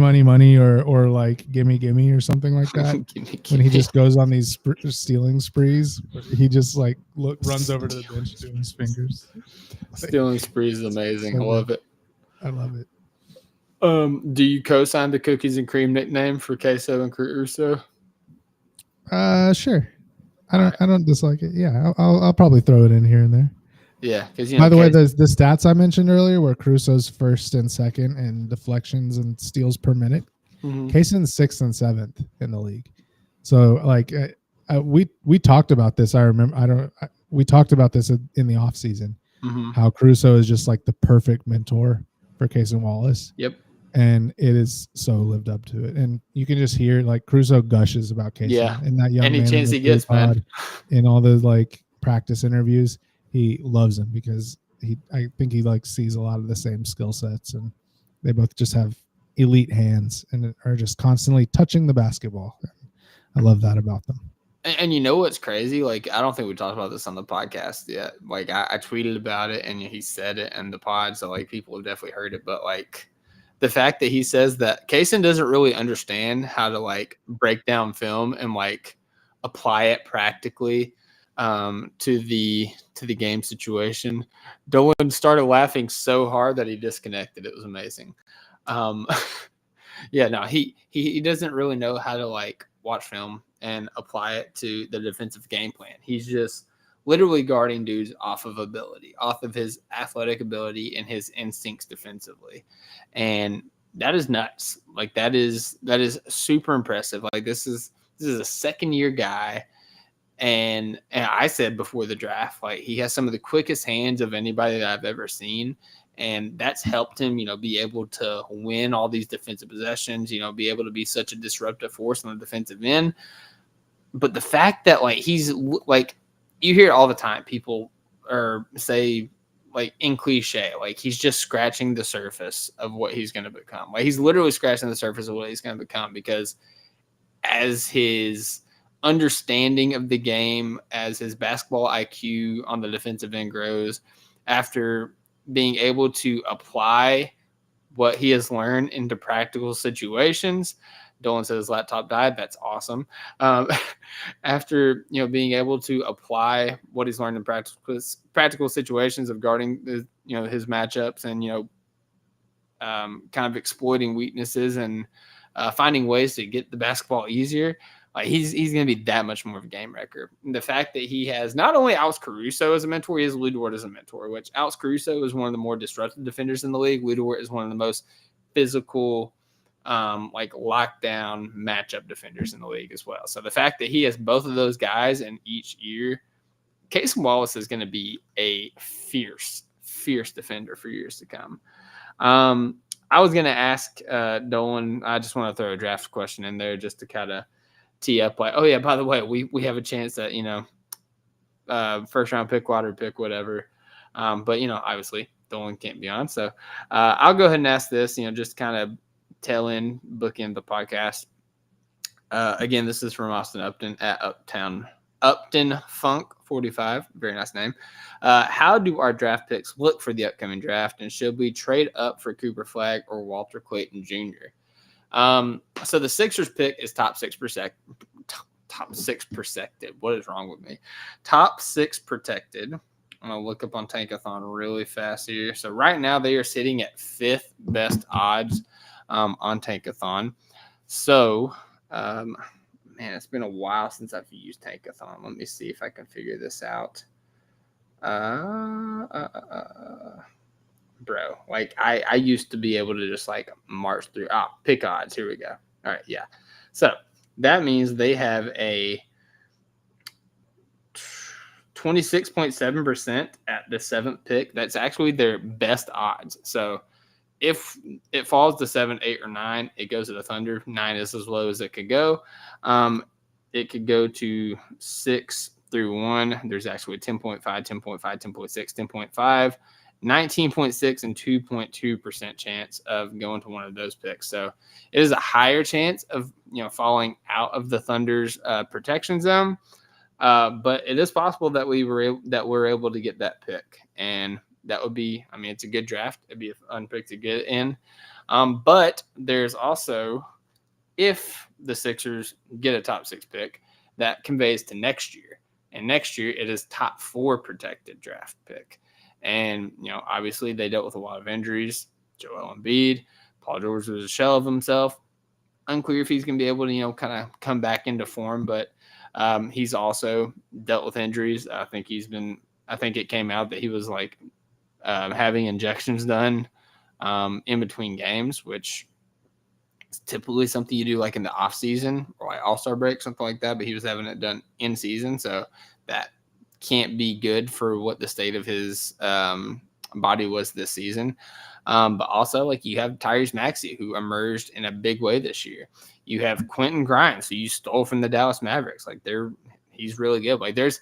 or like gimme or something like that. When he just goes on these stealing sprees, he just like runs over to the bench doing his fingers. Stealing sprees is amazing. I love it. I love it. Do you co-sign the cookies and cream nickname for Queso and Caruso? Sure. I don't dislike it. Yeah, I'll probably throw it in here and there. Yeah, because by the way, the stats I mentioned earlier were Caruso's first and second in deflections and steals per minute. Mm-hmm. Kaysen's 6th and 7th in the league. So like we talked about this. I remember. We talked about this in the offseason. Mm-hmm. How Caruso is just like the perfect mentor for Kaysen Wallace. Yep. And it is so lived up to it. And you can just hear like Caruso gushes about Kaysen and that young any man chance he gets, man. In all those like practice interviews. He loves him because I think he like sees a lot of the same skill sets, and they both just have elite hands and are just constantly touching the basketball. I love that about them. And you know what's crazy? Like, I don't think we talked about this on the podcast yet. Like, I tweeted about it and he said it in the pod, so like people have definitely heard it. But like the fact that he says that Kaysen doesn't really understand how to like break down film and like apply it practically to the game situation. Dolan started laughing so hard that he disconnected. It was amazing. Yeah, no, he doesn't really know how to like watch film and apply it to the defensive game plan. He's just literally guarding dudes off of ability, off of his athletic ability and his instincts defensively. And that is nuts. Like that is super impressive. Like this is a second-year guy. And I said before the draft, like he has some of the quickest hands of anybody that I've ever seen. And that's helped him, be able to win all these defensive possessions, be able to be such a disruptive force on the defensive end. But the fact that like he's like, you hear it all the time, people say like in cliche, like he's just scratching the surface of what he's going to become. Like he's literally scratching the surface of what he's going to become, because as his understanding of the game, as his basketball IQ on the defensive end grows, after being able to apply what he has learned into practical situations. Dolan says his laptop died. That's awesome. After being able to apply what he's learned in practical situations of guarding his matchups and kind of exploiting weaknesses and finding ways to get the basketball easier. Like he's going to be that much more of a game wrecker. And the fact that he has not only Alex Caruso as a mentor, he has Lou Dort as a mentor, which Alex Caruso is one of the more disruptive defenders in the league. Lou Dort is one of the most physical, like lockdown matchup defenders in the league as well. So the fact that he has both of those guys in each year, Casey Wallace is going to be a fierce defender for years to come. I was going to ask Dolan, I just want to throw a draft question in there just to kind of tee up like, oh yeah, by the way, we have a chance at, first round pick, lottery pick, whatever. But obviously Dolan can't be on. So I'll go ahead and ask this, just kind of book in the podcast. Again, this is from Austin Upton at Upton Funk 45. Very nice name. How do our draft picks look for the upcoming draft? And should we trade up for Cooper Flagg or Walter Clayton Jr.? So the Sixers pick is top 6%. Top 6 protected. What is wrong with me? Top 6 protected. I'm going to look up on Tankathon really fast here. So right now they are sitting at 5th best odds on Tankathon. So, man, it's been a while since I've used Tankathon. Let me see if I can figure this out. Bro, like I used to be able to just like march through. Pick odds. Here we go. All right, yeah. So that means they have a 26.7% at the 7th pick. That's actually their best odds. So if it falls to 7, 8, or 9, it goes to the Thunder. 9 is as low as it could go. It could go to 6 through 1. There's actually 10.5, 10.5, 10.6, 10.5, 19.6, and 2.2% chance of going to one of those picks. So it is a higher chance of falling out of the Thunder's protection zone. But it is possible that we're able to get that pick, and that would be, it's a good draft. It'd be a fun pick to get in. But there's also, if the Sixers get a top 6 pick, that conveys to next year. And next year it is top 4 protected draft pick. And, obviously they dealt with a lot of injuries. Joel Embiid, Paul George was a shell of himself. Unclear if he's going to be able to, kind of come back into form, but he's also dealt with injuries. I think it came out that he was like having injections done in between games, which is typically something you do like in the off season or like all-star break, something like that. But he was having it done in season. So that can't be good for what the state of his body was this season. But also, like, you have Tyrese Maxey, who emerged in a big way this year. You have Quentin Grimes, who you stole from the Dallas Mavericks. Like, he's really good. Like, there's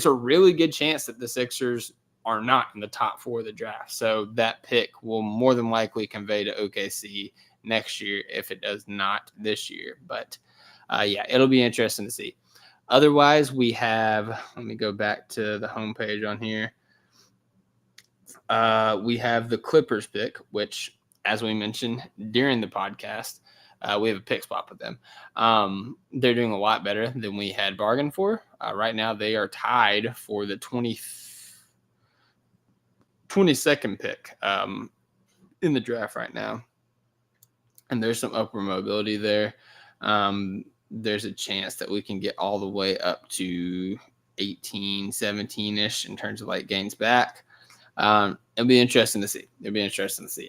a really good chance that the Sixers are not in the top 4 of the draft. So that pick will more than likely convey to OKC next year if it does not this year. But, yeah, it'll be interesting to see. Otherwise, we have, let me go back to the homepage on here. We have the Clippers pick, which, as we mentioned during the podcast, we have a pick spot with them. They're doing a lot better than we had bargained for. Right now, they are tied for the 22nd pick in the draft right now. And there's some upward mobility there. There's a chance that we can get all the way up to 18, 17-ish in terms of like gains back. It'll be interesting to see.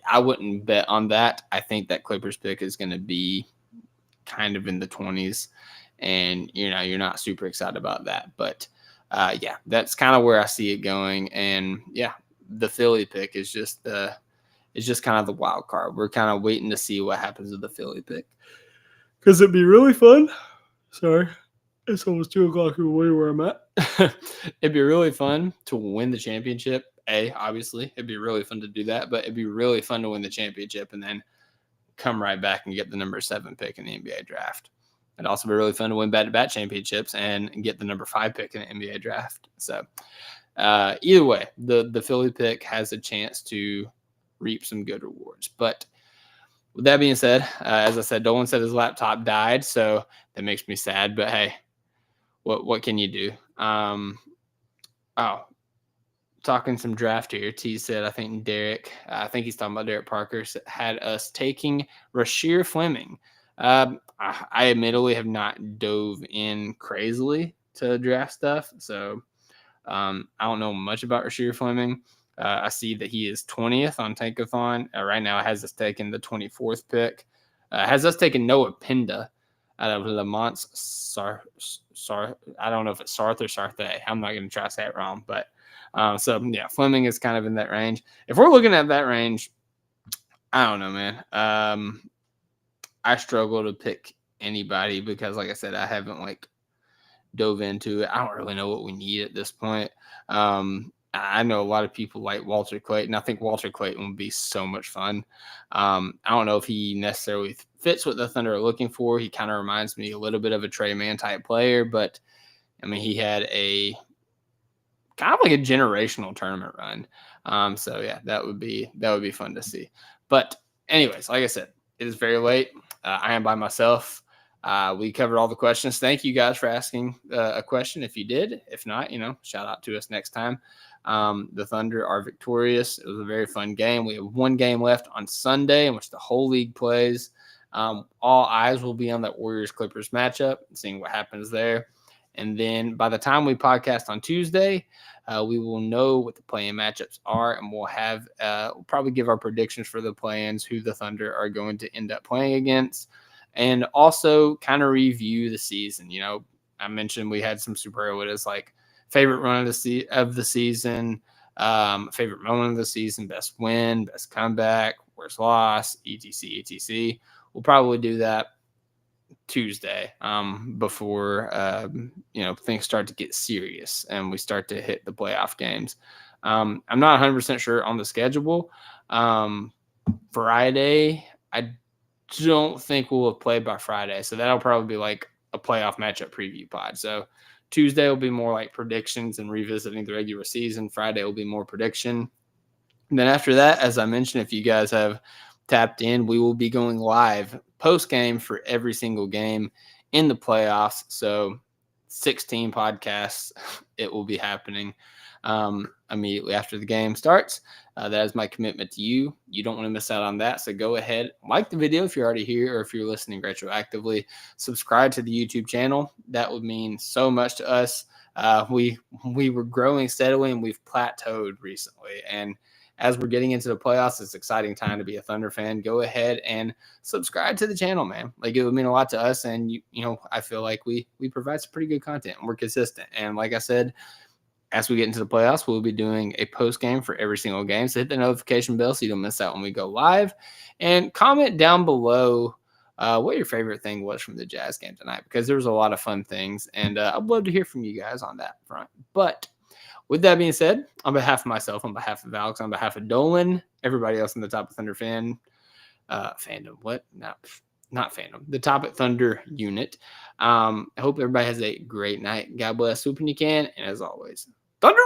I wouldn't bet on that. I think that Clippers pick is going to be kind of in the 20s, and you're not super excited about that. But yeah, that's kind of where I see it going. And yeah, the Philly pick is just kind of the wild card. We're kind of waiting to see what happens with the Philly pick, because it'd be really fun. Sorry, it's almost 2:00 where I'm at. It'd be really fun to win the championship. Obviously, it'd be really fun to do that, but it'd be really fun to win the championship and then come right back and get the number 7 pick in the NBA draft. It'd also be really fun to win back-to-back championships and get the number 5 pick in the NBA draft. So either way, the Philly pick has a chance to reap some good rewards. But with that being said, as I said, Dolan said his laptop died, so that makes me sad. But hey, what can you do? Talking some draft here. T said, I think he's talking about Derek Parker, had us taking Rasheer Fleming I admittedly have not dove in crazily to draft stuff, so I don't know much about Rasheed Fleming. I see that he is 20th on Tankathon. Right now, it has us taking the 24th pick. Has us taking Noah Pinda out of Lamont I don't know if it's Sarth or Sarthe. I'm not going to try to say it wrong, but so yeah, Fleming is kind of in that range. If we're looking at that range, I don't know, man. I struggle to pick anybody because, like I said, I haven't dove into it. I don't really know what we need at this point. I know a lot of people like Walter Clayton. I think Walter Clayton would be so much fun. I don't know if he necessarily fits what the Thunder are looking for. He kind of reminds me a little bit of a Trey Mann type player, but I mean, he had a kind of like a generational tournament run. So yeah, that would be fun to see. But anyways, like I said, it is very late. I am by myself. We covered all the questions. Thank you guys for asking a question. If you did, if not, shout out to us next time. The Thunder are victorious. It was a very fun game. We have one game left on Sunday in which the whole league plays. All eyes will be on that Warriors-Clippers matchup, seeing what happens there. And then by the time we podcast on Tuesday, we will know what the play-in matchups are, and we'll have we'll probably give our predictions for the play-ins, who the Thunder are going to end up playing against, and also kind of review the season. I mentioned we had some superlatives like favorite run of the season, favorite moment of the season, best win, best comeback, worst loss, etc. We'll probably do that Tuesday before things start to get serious and we start to hit the playoff games. I'm not 100% sure on the schedule. Friday, I don't think we'll have played by Friday, so that'll probably be like a playoff matchup preview pod. So Tuesday will be more like predictions and revisiting the regular season. Friday will be more prediction. And then after that, as I mentioned, if you guys have tapped in, we will be going live post game for every single game in the playoffs. So 16 podcasts, it will be happening immediately after the game starts. That is my commitment to you. You don't want to miss out on that. So go ahead, like the video if you're already here or if you're listening retroactively. Subscribe to the YouTube channel. That would mean so much to us. We were growing steadily and we've plateaued recently. And as we're getting into the playoffs, it's an exciting time to be a Thunder fan. Go ahead and subscribe to the channel, man. It would mean a lot to us. And, I feel like we provide some pretty good content and we're consistent. And like I said, as we get into the playoffs, we'll be doing a post game for every single game. So hit the notification bell so you don't miss out when we go live. And comment down below what your favorite thing was from the Jazz game tonight, because there was a lot of fun things. And I'd love to hear from you guys on that front. But with that being said, on behalf of myself, on behalf of Alex, on behalf of Dolan, everybody else in the Topic Thunder fandom, not fandom, the Topic Thunder unit. I hope everybody has a great night. God bless, hooping you can, and as always, Thunder.